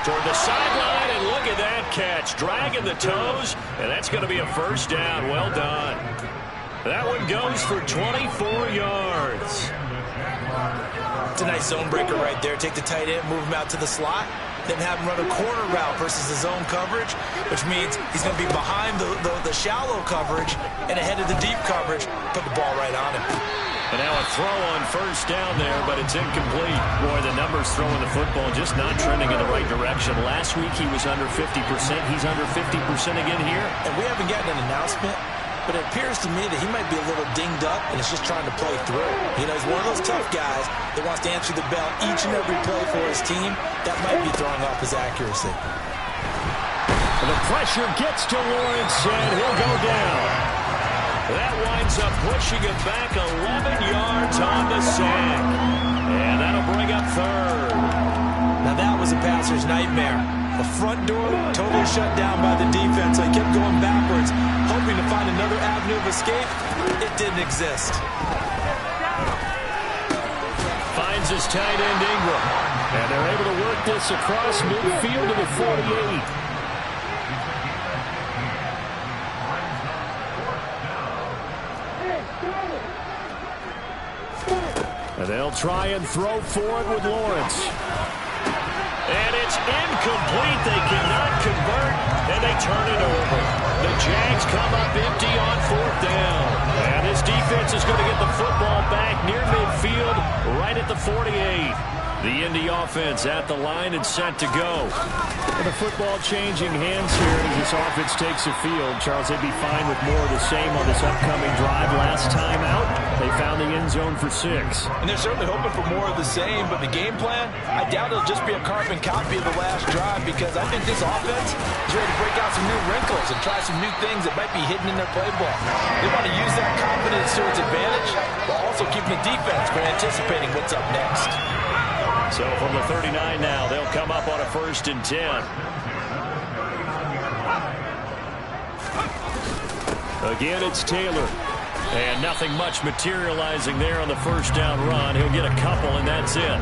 Toward the sideline, and look at that catch. Dragging the toes, and that's going to be a 1st down. Well done. That one goes for 24 yards. It's a nice zone breaker right there. Take the tight end, move him out to the slot, then have him run a corner route versus the zone coverage, which means he's going to be behind the shallow coverage and ahead of the deep coverage. Put the ball right on him. And now a throw on 1st down there, but it's incomplete. Boy, the numbers throwing the football just not trending in the right direction. Last week he was under 50%. He's under 50% again here. And we haven't gotten an announcement, but it appears to me that he might be a little dinged up and is just trying to play through. You know, he's one of those tough guys that wants to answer the bell each and every play for his team. That might be throwing off his accuracy. The pressure gets to Lawrence, and he'll go down. That winds up pushing it back 11 yards on the sack. And that'll bring up 3rd. Now that was a passer's nightmare. The front door totally shut down by the defense. They kept going backwards, hoping to find another avenue of escape. It didn't exist. Finds his tight end Ingram. And they're able to work this across midfield to the 48. And they'll try and throw for it with Lawrence. And it's incomplete. They cannot convert, and they turn it over. The Jags come up empty on 4th down. And this defense is going to get the football back near midfield, right at the 48. The Indy offense at the line and set to go. And the football changing hands here as this offense takes the field. Charles, they'd be fine with more of the same on this upcoming drive. Last time out, they found the end zone for 6. And they're certainly hoping for more of the same, but the game plan, I doubt it'll just be a carbon copy of the last drive, because I think this offense is ready to break out some new wrinkles and try some new things that might be hidden in their playbook. They want to use that confidence to its advantage, while also keeping the defense from anticipating what's up next. So from the 39 now, they'll come up on a 1st and 10. Again, it's Taylor. And nothing much materializing there on the 1st down run. He'll get a couple, and that's it.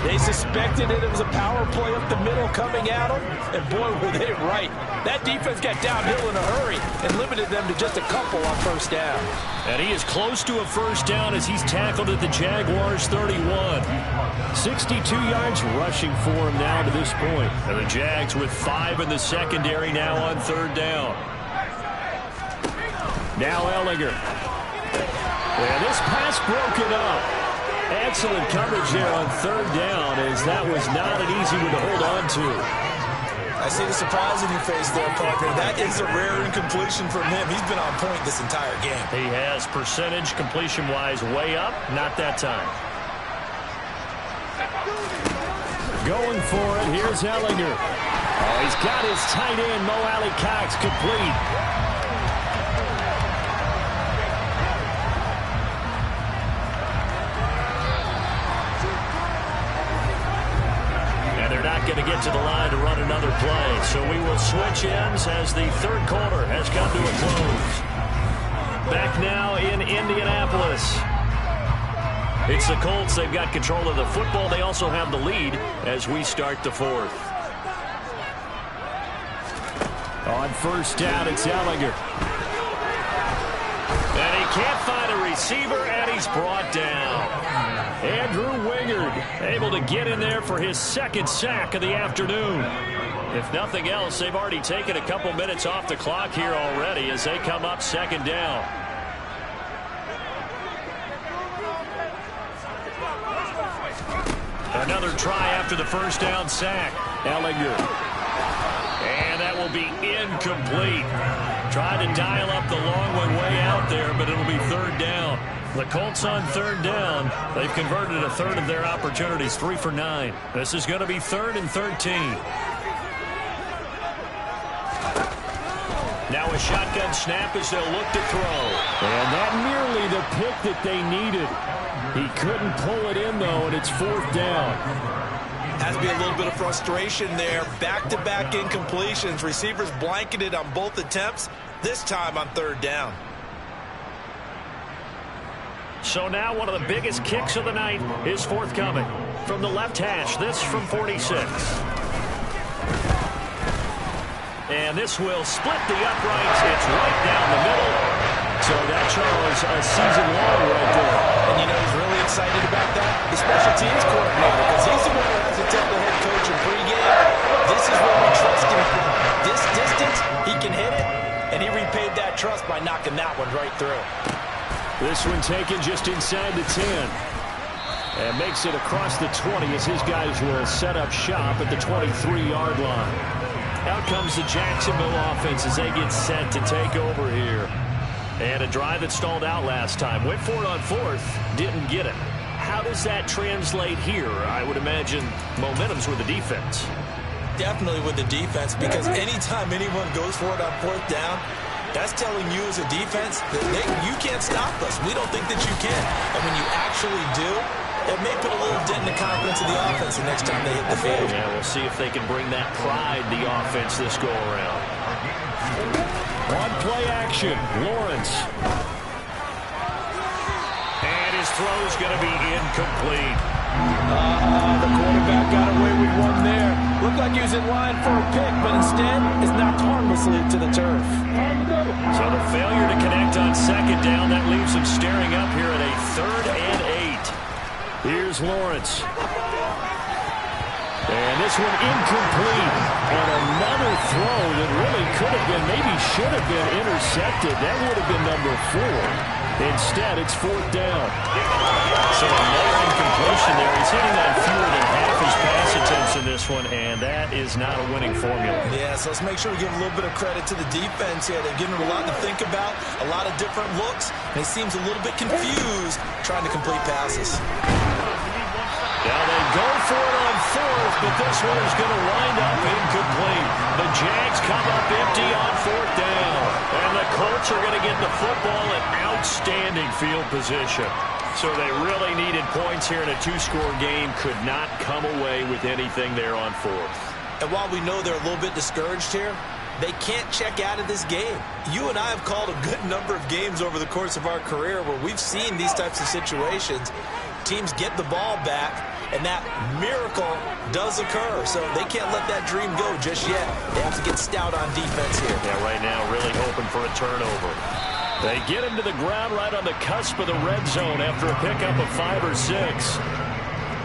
They suspected it was a power play up the middle coming at them, and boy, were they right. That defense got downhill in a hurry and limited them to just a couple on 1st down. And he is close to a 1st down as he's tackled at the Jaguars' 31. 62 yards rushing for him now to this point. And the Jags with 5 in the secondary now on 3rd down. Now Ehlinger. And this pass broken up. Excellent coverage there on 3rd down, as that was not an easy one to hold on to. I see the surprise in your face there, Parker. That is a rare incompletion from him. He's been on point this entire game. He has percentage completion-wise way up. Not that time. Going for it. Here's Ehlinger. Oh, he's got his tight end, Mo Alie-Cox, complete. Going to get to the line to run another play. So we will switch ends as the 3rd quarter has come to a close. Back now in Indianapolis. It's the Colts. They've got control of the football. They also have the lead as we start the 4th. On 1st down, it's Ehlinger. And he can't find a receiver, and he's brought down. Andrew Wingard able to get in there for his 2nd sack of the afternoon. If nothing else, they've already taken a couple minutes off the clock here already as they come up 2nd down. Another try after the 1st down sack. Ehlinger. And that will be incomplete. Tried to dial up the long one way out there, but it'll be 3rd down. The Colts on 3rd down. They've converted a 1/3 of their opportunities, 3 for 9. This is going to be 3rd and 13. Now a shotgun snap as they'll look to throw. And that nearly the pick that they needed. He couldn't pull it in, though, and it's 4th down. Has to be a little bit of frustration there. Back-to-back incompletions. Receivers blanketed on both attempts, this time on 3rd down. So now one of the biggest kicks of the night is forthcoming. From the left hash, this from 46. And this will split the uprights. It's right down the middle. So that, Charles, a season long right there. And you know he's really excited about that? The special teams coordinator, because he's the one who has to tell the head coach in pregame, this is where we trust him from. This distance, he can hit it, and he repaid that trust by knocking that one right through. This one taken just inside the 10. And makes it across the 20 as his guys will set up shop at the 23-yard line. Out comes the Jacksonville offense as they get set to take over here. And a drive that stalled out last time. Went for it on 4th, didn't get it. How does that translate here? I would imagine momentum's with the defense. Definitely with the defense, because anytime anyone goes for it on 4th down, that's telling you as a defense that you can't stop us. We don't think that you can. And when you actually do, it may put a little dent in the confidence of the offense the next time they hit the field. Yeah, we'll see if they can bring that pride, the offense, this go-around. On play action, Lawrence. And his throw's going to be incomplete. The quarterback got away with one there. Looked like he was in line for a pick, but instead is knocked harmlessly to the turf. So the failure to connect on 2nd down, that leaves him staring up here at a 3rd and 8. Here's Lawrence. And this one incomplete. And another throw that really could have been, maybe should have been intercepted. That would have been number 4. Instead, it's 4th down. So another incompletion there. He's hitting on fewer than half his pass attempts in this one, and that is not a winning formula. Yeah, so let's make sure we give a little bit of credit to the defense here. They've given him a lot to think about, a lot of different looks, and he seems a little bit confused trying to complete passes. Now they go for it on 4th, but this one is going to wind up incomplete. The Jags come up empty on 4th down. And the Colts are going to get the football in outstanding field position. So they really needed points here in a 2-score game. Could not come away with anything there on 4th. And while we know they're a little bit discouraged here, they can't check out of this game. You and I have called a good number of games over the course of our career where we've seen these types of situations. Teams get the ball back, and that miracle does occur. So they can't let that dream go just yet. They have to get stout on defense here. Yeah, right now really hoping for a turnover. They get him to the ground right on the cusp of the red zone after a pickup of 5 or 6.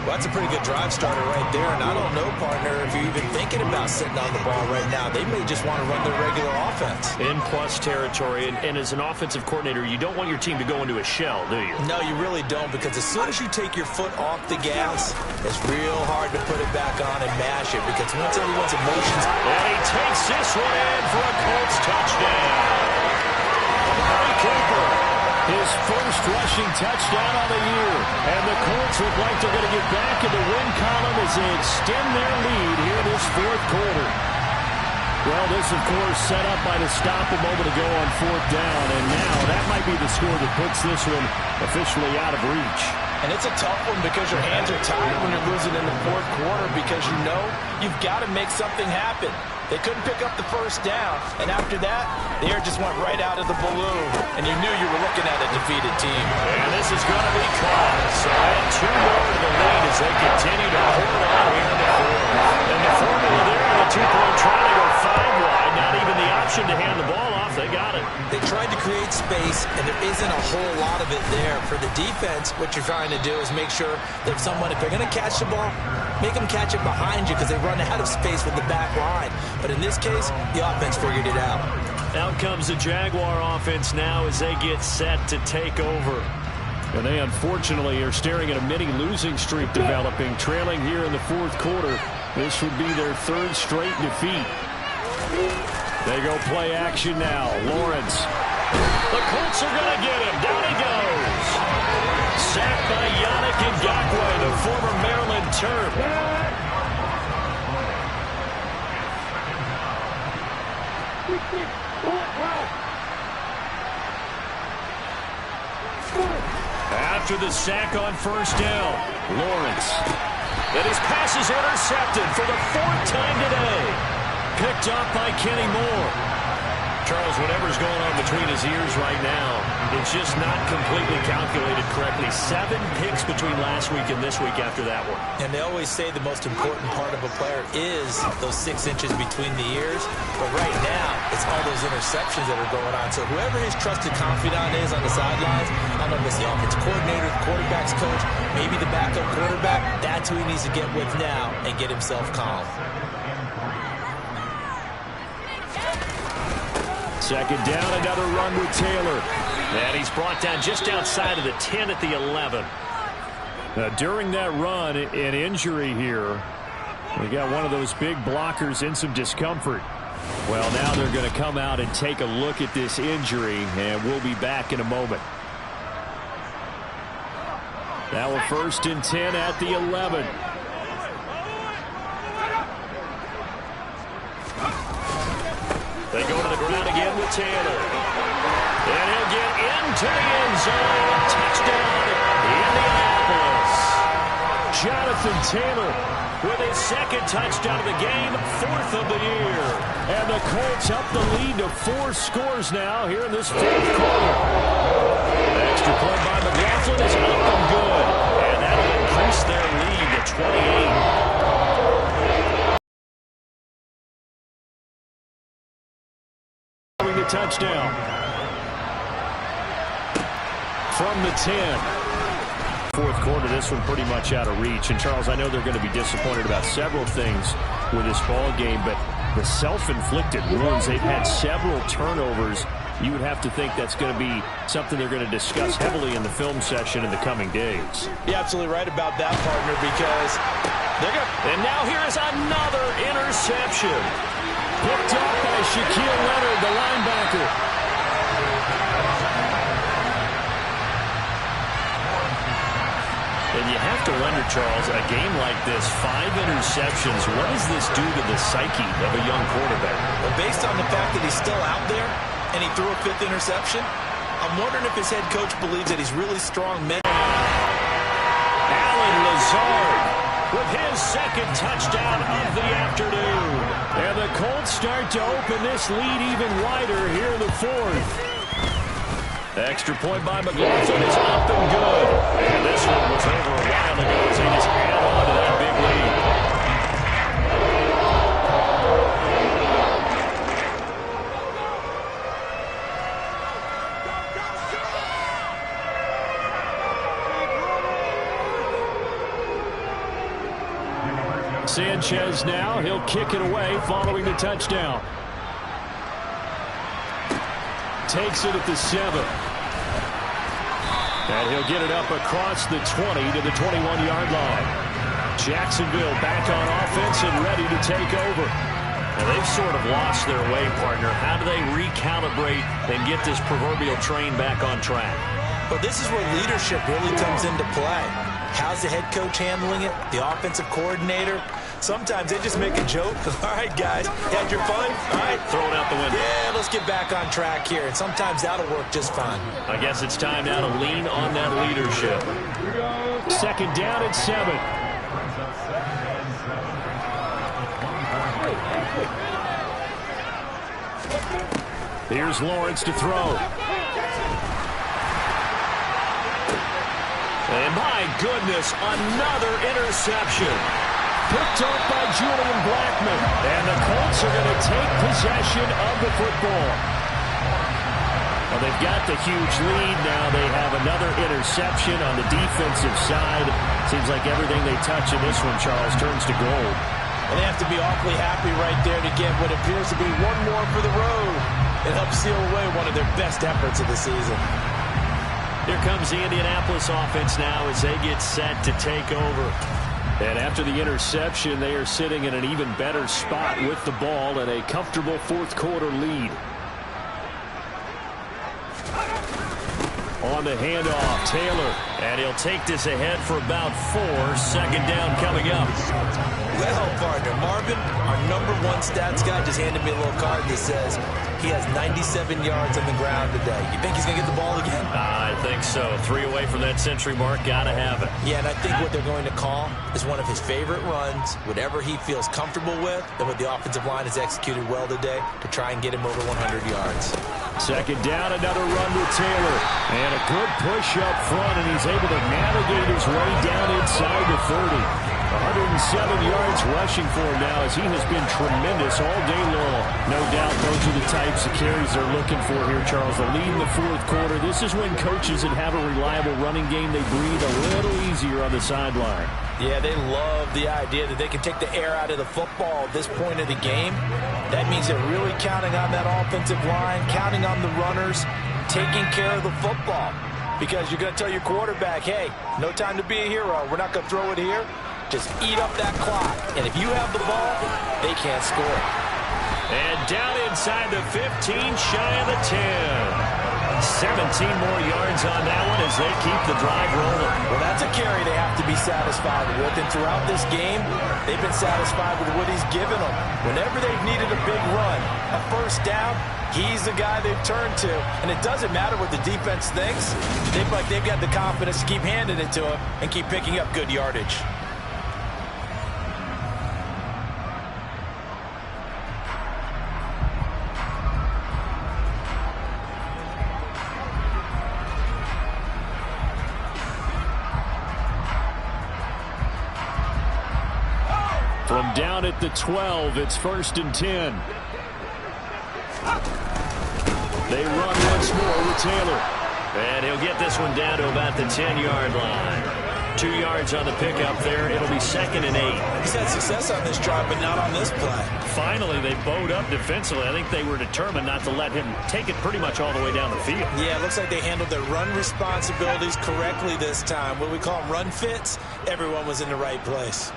Well, that's a pretty good drive starter right there. And I don't know, partner, if you're even thinking about sitting on the ball right now. They may just want to run their regular offense. In plus territory. And as an offensive coordinator, you don't want your team to go into a shell, do you? No, you really don't, because as soon as you take your foot off the gas, it's real hard to put it back on and mash it, because once everyone's emotions... And he takes this one in for a Colts touchdown. Amari Cooper. His first rushing touchdown on the year. And the Colts look like they're going to get back in the win column as they extend their lead here this 4th quarter. Well, this, of course, set up by the stop a moment ago on 4th down. And now that might be the score that puts this one officially out of reach. And it's a tough one because your hands are tied when you're losing in the 4th quarter, because you know you've got to make something happen. They couldn't pick up the first down, and after that, the air just went right out of the balloon, and you knew you were looking at a defeated team. And this is going to be caught. So add 2 more to the lead as they continue to hold on here in the 4th. And the formula there on the 2-point try to go 5 wide, not even the option to hand the ball off. They got it. They tried to create space, and there isn't a whole lot of it there. For the defense, what you're trying to do is make sure that if they're going to catch the ball, make them catch it behind you, because they run out of space with the back line. But in this case, the offense figured it out. Out comes the Jaguar offense now as they get set to take over. And they unfortunately are staring at a mini losing streak developing, trailing here in the 4th quarter. This would be their 3rd straight defeat. They go play action now. Lawrence. The Colts are going to get him. Down he goes. Sacked by Yannick Ngakoue, the former Maryland Terp. After the sack on 1st down, Lawrence. And his pass is intercepted for the 4th time today. Picked up by Kenny Moore. Charles, whatever's going on between his ears right now, it's just not completely calculated correctly. 7 picks between last week and this week after that one. And they always say the most important part of a player is those 6 inches between the ears. But right now, it's all those interceptions that are going on. So whoever his trusted confidant is on the sidelines, I don't know if it's the offensive coordinator, the quarterback's coach, maybe the backup quarterback, that's who he needs to get with now and get himself calm. 2nd down, another run with Taylor. And he's brought down just outside of the 10 at the 11. During that run, an injury here. We got one of those big blockers in some discomfort. Well, now they're going to come out and take a look at this injury, and we'll be back in a moment. Now a 1st and 10 at the 11. They go to the ground again with Taylor. And he'll get into the end zone. Touchdown, Indianapolis. Jonathan Taylor with his 2nd touchdown of the game, 4th of the year. And the Colts up the lead to 4 scores now here in this 4th quarter. Extra point by McLaughlin is up and good. And that'll increase their lead to 28. The touchdown from the 10. Fourth quarter, this one pretty much out of reach. And, Charles, I know they're going to be disappointed about several things with this ball game, but the self-inflicted wounds, they've had several turnovers. You would have to think that's going to be something they're going to discuss heavily in the film session in the coming days. You're absolutely right about that, partner, because they're going to... And now here is another interception. Picked up by Shaquille Leonard, the linebacker. And you have to wonder, Charles, a game like this, 5 interceptions, what does this do to the psyche of a young quarterback? Well, based on the fact that he's still out there and he threw a 5th interception, I'm wondering if his head coach believes that he's really strong mentally. Allen Lazard with his second touchdown of the afternoon. And the Colts start to open this lead even wider here in the fourth. Extra point by McLaughlin is up and good. And this one was over a while ago as they just add on to that big lead. Sanchez now, he'll kick it away following the touchdown. Takes it at the 7. And he'll get it up across the 20 to the 21-yard line. Jacksonville back on offense and ready to take over. Now they've sort of lost their way, partner. How do they recalibrate and get this proverbial train back on track? Well, this is where leadership really comes into play. How's the head coach handling it? The offensive coordinator? Sometimes they just make a joke. All right, guys, had your fun? All right, throw it out the window. Yeah, let's get back on track here. And sometimes that'll work just fine. I guess it's time now to lean on that leadership. Second down and 7. Here's Lawrence to throw. And my goodness, another interception. Picked up by Julian Blackmon. And the Colts are going to take possession of the football. Well, they've got the huge lead. Now they have another interception on the defensive side. Seems like everything they touch in this one, Charles, turns to gold. And they have to be awfully happy right there to get what appears to be one more for the road. It helps seal away one of their best efforts of the season. Here comes the Indianapolis offense now as they get set to take over. And after the interception, they are sitting in an even better spot with the ball and a comfortable fourth quarter lead. On the handoff, Taylor. And he'll take this ahead for about 4. Second down coming up. Well, partner, Marvin, our #1 stats guy, just handed me a little card that says he has 97 yards on the ground today. You think he's going to get the ball again? I think so. 3 away from that century mark. Got to have it. Yeah, and I think what they're going to call is one of his favorite runs, whatever he feels comfortable with, and what the offensive line has executed well today to try and get him over 100 yards. Second down, another run with Taylor. And a good push up front, and he's able to navigate his way down inside the 30. 107 yards rushing for him now as he has been tremendous all day long. No doubt those are the types of carries they're looking for here, Charles. The lead in the fourth quarter. This is when coaches that have a reliable running game, they breathe a little easier on the sideline. Yeah, they love the idea that they can take the air out of the football at this point of the game. That means they're really counting on that offensive line, counting on the runners, taking care of the football. Because you're going to tell your quarterback, hey, no time to be a hero. We're not going to throw it here. Just eat up that clock. And if you have the ball, they can't score. And down inside the 15, shy of the 10. 17 more yards on that one as they keep the drive rolling. Well, that's a carry they have to be satisfied with. And throughout this game, they've been satisfied with what he's given them. Whenever they've needed a big run, a first down, he's the guy they've turned to. And it doesn't matter what the defense thinks. They've got the confidence to keep handing it to him and keep picking up good yardage. From down at the 12, it's 1st and 10. They run once more with Taylor. And he'll get this one down to about the 10-yard line. 2 yards on the pickup there. It'll be 2nd and 8. He's had success on this drive, but not on this play. Finally, they bowed up defensively. I think they were determined not to let him take it pretty much all the way down the field. Yeah, it looks like they handled their run responsibilities correctly this time. What we call them run fits, everyone was in the right place.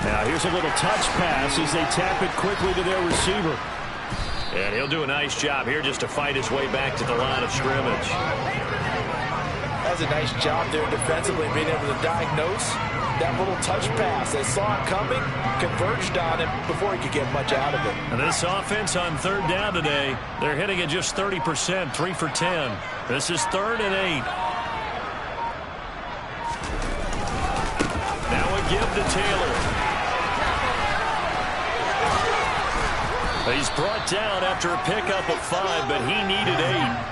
Now here's a little touch pass as they tap it quickly to their receiver. And he'll do a nice job here just to fight his way back to the line of scrimmage. That's a nice job there defensively, being able to diagnose that little touch pass. They saw it coming, converged on him before he could get much out of it. And this offense on 3rd down today, they're hitting at just 30%, 3 for 10. This is 3rd and 8. Now a give to Taylor. He's brought down after a pickup of 5, but he needed 8.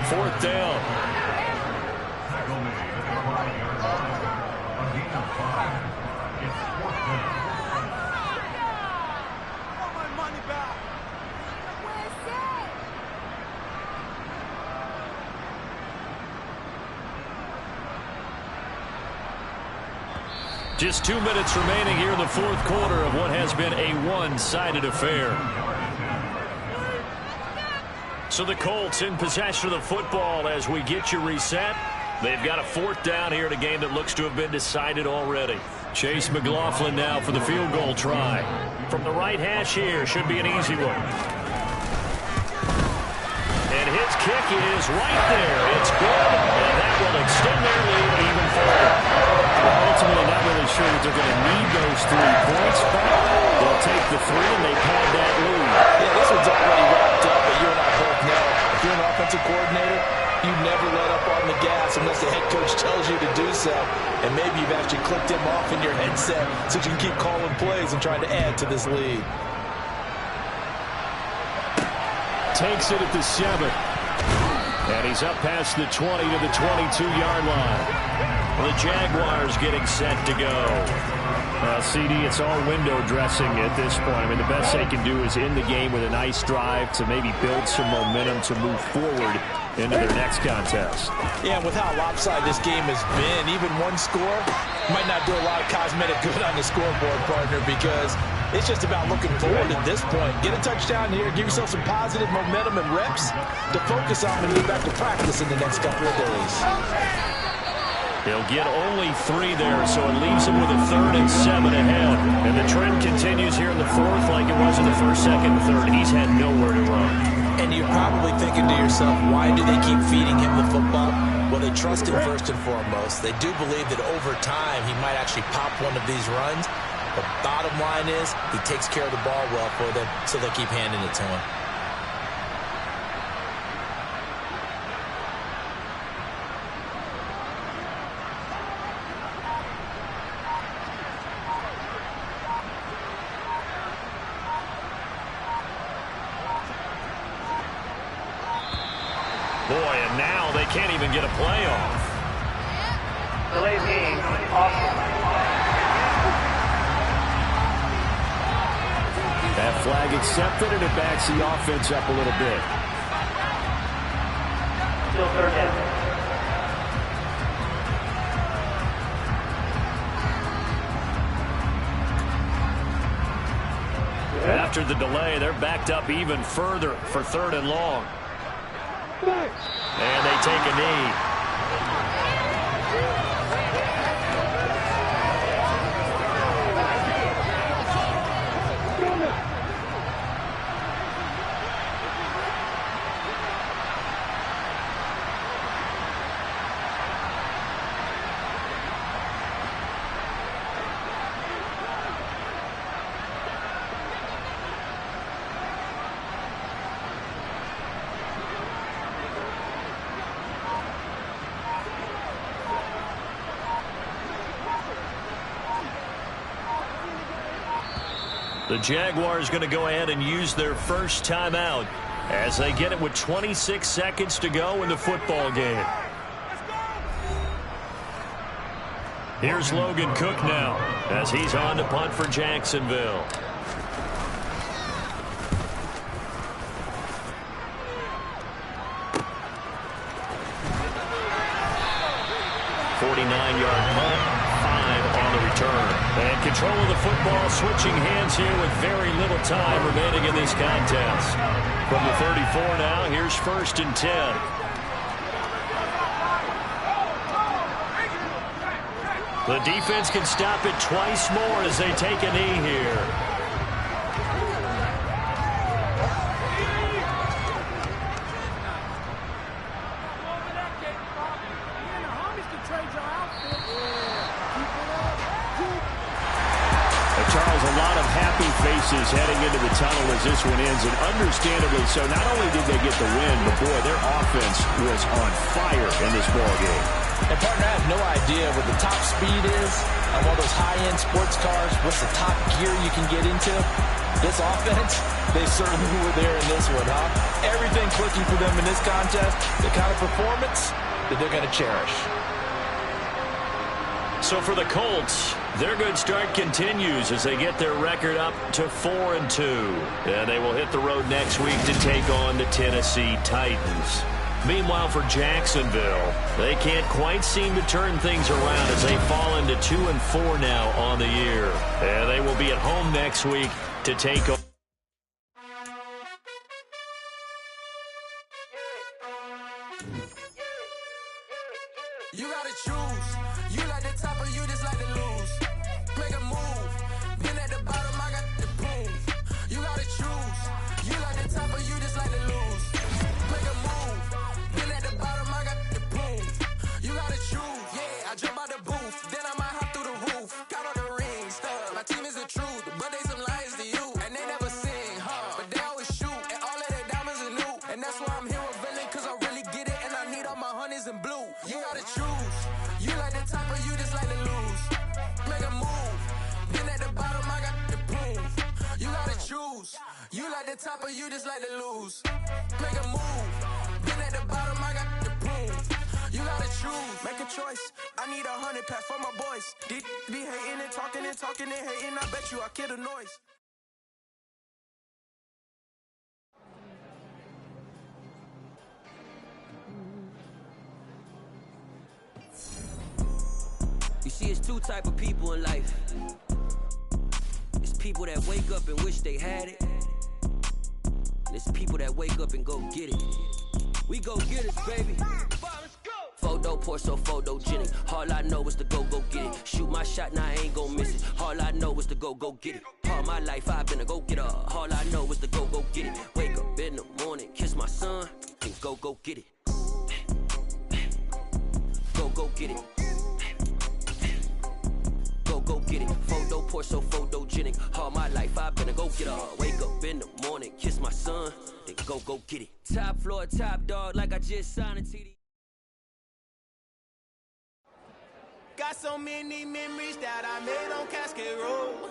4th down. Just 2 minutes remaining here in the 4th quarter of what has been a one-sided affair. So the Colts in possession of the football as we get you reset. They've got a 4th down here in a game that looks to have been decided already. Chase McLaughlin now for the field goal try. From the right hash here, should be an easy one. And his kick is right there. It's good, and that will extend their lead even further. Ultimately, not really sure that they're going to need those 3 points, but they'll take the 3 and they pad that lead. Yeah, this one's already wrapped up, but you and I both know if you're an offensive coordinator, you never let up on the gas unless the head coach tells you to do so. And maybe you've actually clicked him off in your headset so you can keep calling plays and trying to add to this lead. Takes it at the 7. And he's up past the 20 to the 22-yard line. The Jaguars getting set to go. CD, it's all window dressing at this point. I mean, the best they can do is end the game with a nice drive to maybe build some momentum to move forward into their next contest. Yeah, and with how lopsided this game has been, even one score might not do a lot of cosmetic good on the scoreboard, partner, because it's just about looking forward at this point. Get a touchdown here, give yourself some positive momentum and reps to focus on when you get back to practice in the next couple of days. He'll get only 3 there, so it leaves him with a 3rd and 7 ahead. And the trend continues here in the 4th like it was in the 1st, 2nd, and 3rd. He's had nowhere to run. And you're probably thinking to yourself, why do they keep feeding him the football? Well, they trust him first and foremost. They do believe that over time he might actually pop one of these runs. The bottom line is he takes care of the ball well for them, so they keep handing it to him. Boy, and now they can't even get a play off. Delay being off. That flag accepted, and it backs the offense up a little bit. Still 3rd down. After the delay, they're backed up even further for 3rd and long. And they take a knee. The Jaguars going to go ahead and use their first timeout as they get it with 26 seconds to go in the football game. Here's Logan Cook now as he's on to punt for Jacksonville. 49-yard punt, 5 on the return. And control of the football, switching hands here with very little time remaining in this contest. From the 34 now, here's 1st and 10. The defense can stop it twice more as they take a knee here. Charles, a lot of happy faces heading into the tunnel as this one ends, and understandably so. Not only did they get the win, but boy, their offense was on fire in this ballgame. And partner, I have no idea what the top speed is on one of those high-end sports cars. What's the top gear you can get into? This offense, they certainly were there in this one, huh? Everything clicking for them in this contest, the kind of performance that they're going to cherish. So for the Colts, their good start continues as they get their record up to 4-2. And they will hit the road next week to take on the Tennessee Titans. Meanwhile, for Jacksonville, they can't quite seem to turn things around as they fall into 2-4 now on the year. And they will be at home next week to take on. You gotta choose. You like the top or you just like to lose. Make a move. Been at the bottom, I got the prove. You gotta choose. You like the top or you just like to lose. Make a move. Been at the bottom, I got the prove. You gotta choose. Yeah, I jump out the booth. Then I might hop through the roof. Count all the rings. My team is the truth, but they some liars to you. And they never sing, but they always shoot. And all of their diamonds are new. And that's why I'm here with Villain, cause I really get it. And I need all my honeys in blue. You gotta choose. You like the top or you just like to lose. Make a move. Been at the bottom, I got the proof. You gotta choose. You like the top or you just like to lose. Make a move. Been at the bottom, I got the proof. You gotta choose. Make a choice. I need 100 pack for my boys. These be hating and talking and hating. I bet you I kill the noise. You see, it's two type of people in life. It's people that wake up and wish they had it. And it's people that wake up and go get it. We go get it, baby. Photo, Porso, photogenic. All I know is to go get it. Shoot my shot, now I ain't gon' miss it. All I know is to go get it. All my life I've been a go-getter. All I know is to go get it. Wake up in the morning, kiss my son, and go get it. Go get it. Go get it. Photo, Porso, photogenic. All my life I've been a go-getter. Wake up in the morning, kiss my son, then go get it. Top floor, top dog, like I just signed a TD. Got so many memories that I made on Cascade Road.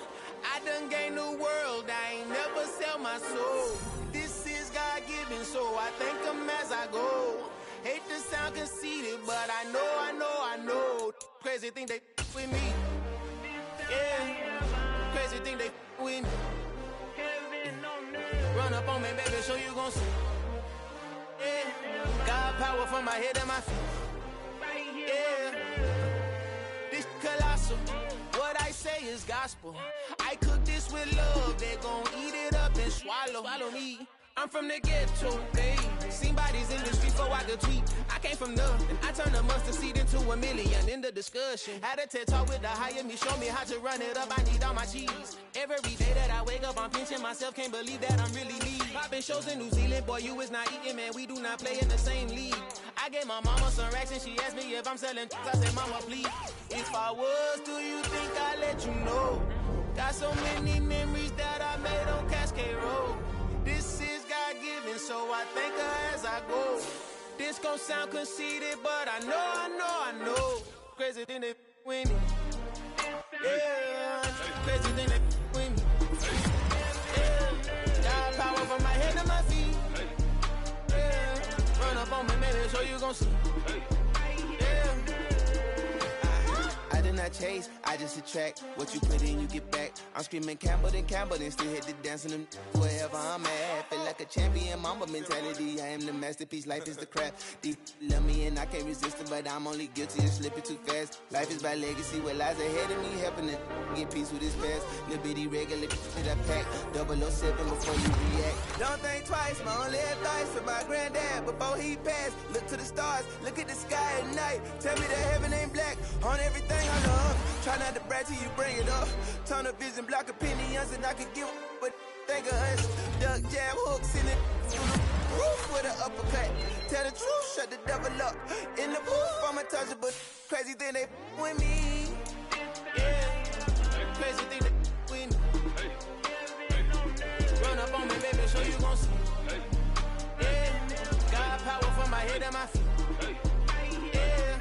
I done gained the world, I ain't never sell my soul. This is God-given, so I thank him as I go. Hate to sound conceited, but I know. Crazy thing they with me. Yeah, crazy thing they with me. Run up on me, baby, so you gon' see. Yeah, got power from my head and my feet. Yeah, this colossal. What I say is gospel. I cook this with love. They gon' eat it up and swallow me. I'm from the ghetto, baby. Seen bodies in the street before I could tweet. I came from nothing. I turned a mustard seed into a million in the discussion. Had a TED talk with the higher me, show me how to run it up. I need all my cheese. Every day that I wake up, I'm pinching myself. Can't believe that I'm really me. Popping shows in New Zealand, boy, you is not eating, man. We do not play in the same league. I gave my mama some racks and she asked me if I'm selling. I said, mama, please. If I was, do you think I'd let you know? Got so many memories that I made on Cascade Road. This is God-given, so I thank her as I go. This gon' sound conceited, but I know. Crazy thing they with me. Yeah, crazy thing they with me. Yeah, got power from my head to my feet. Yeah, run up on me, baby, so you gon' see. Yeah. I did not chase, I just attract. What you put in, you get back. I'm screaming Campbell, then still hit the dance in them wherever I'm at. feel like a champion, mama mentality. I am the masterpiece, life is the crap. Deep love me and I can't resist it, but I'm only guilty of slipping too fast. Life is by legacy, what lies ahead of me, helping to get peace with his past. Little bitty regular that I pack, 007 before you react. Don't think twice, my only advice for my granddad before he passed. Look to the stars, look at the sky at night. Tell me that heaven ain't black on everything I love. Try not to brag till you bring it up. Tunnel vision, block opinions, and I can give but think of us. Duck jab hooks in it. Roof with an uppercut. Tell the truth, shut the devil up. In the booth, I'm untouchable. Crazy thing they with me. Yeah. Crazy thing they with me. Run up on me, baby, so you gon' see. Yeah. Got power from my head and my feet. Yeah.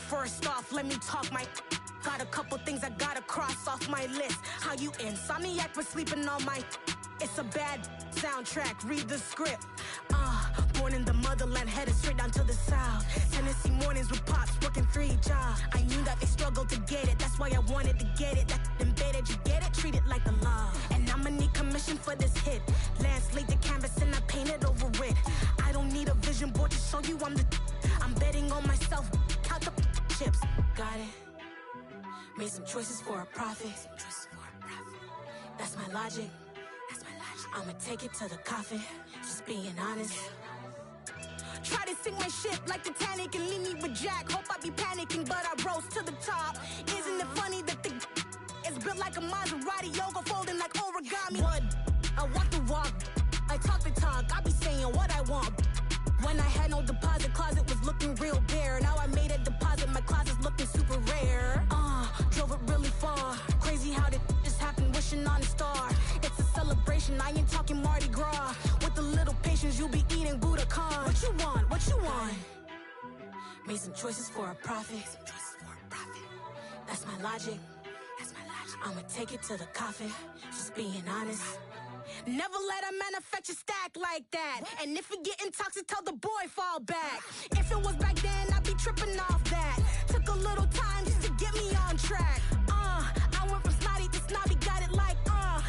First off, let me talk my. Got a couple things I gotta cross off my list. How you insomniac for sleeping on my. It's a bad soundtrack, read the script. Born in the motherland, headed straight down to the south. Tennessee mornings with pops, working 3 jobs. I knew that they struggled to get it, that's why I wanted to get it. That embedded, you get it, treat it like a law. And I'ma need commission for this hit. Lance laid the canvas and I painted over it. I don't need a vision board to show you I'm the. I'm betting on myself, count the chips. Got it. Made some choices for a profit. That's my logic. I'ma take it to the coffin. Just being honest. Try to sink my ship like Titanic and leave me with Jack. Hope I be panicking, but I rose to the top. Isn't it funny that the is built like a Maserati, yoga folding like origami? What? I walk the walk. I talk the talk. I be saying what I want. When I had no deposit, closet was looking real bare. Now I made a deposit, my closet's looking super rare. Drove it really far. Crazy how did just happen, wishing on a star. It's a celebration, I ain't talking Mardi Gras. With a little patience, you'll be eating Budokan. What you want? What you want? Made some choices for a profit. That's my logic. I'ma take it to the coffin. Just being honest. Never let a manufacture stack like that. And if it getting toxic, tell the boy fall back. If it was back then, I'd be tripping off that. Took a little time just to get me on track. I went from snotty to snobby, got it like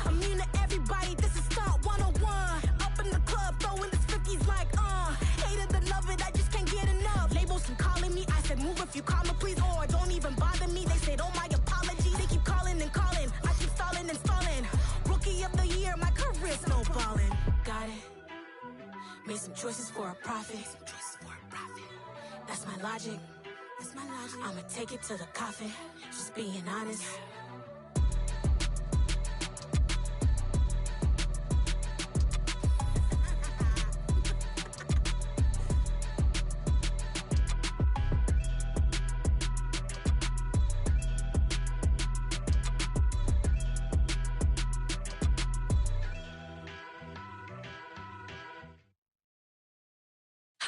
immune to everybody, this is stunt 101. Up in the club, throwing this 50s like hated the love it, I just can't get enough. Labels keep calling me, I said move if you call me please, or don't even bother me. They said oh my apology, they keep calling and calling. I keep stalling and stalling. Rookie of the year, my career snowballing. Got it. Made some choices for a profit. That's my logic. I'ma take it to the coffin. Just being honest.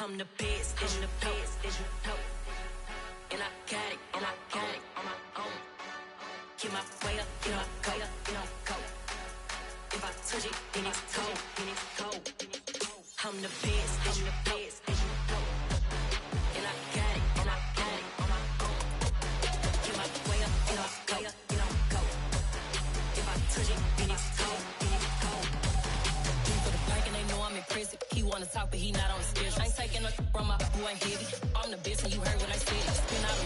I'm the best, I'm the best, and I got it, on my own. Get my way up, get my go, If I touch it, then it's cold, I'm the best, and I got it, on my own. Get my way up, get my go, If I touch it, then it's cold, For the blank and they know I'm in prison. He wanna talk, but he not on the schedule. I ain't taking no from my boy heavy. I'm the best, and you heard what I said. Spin out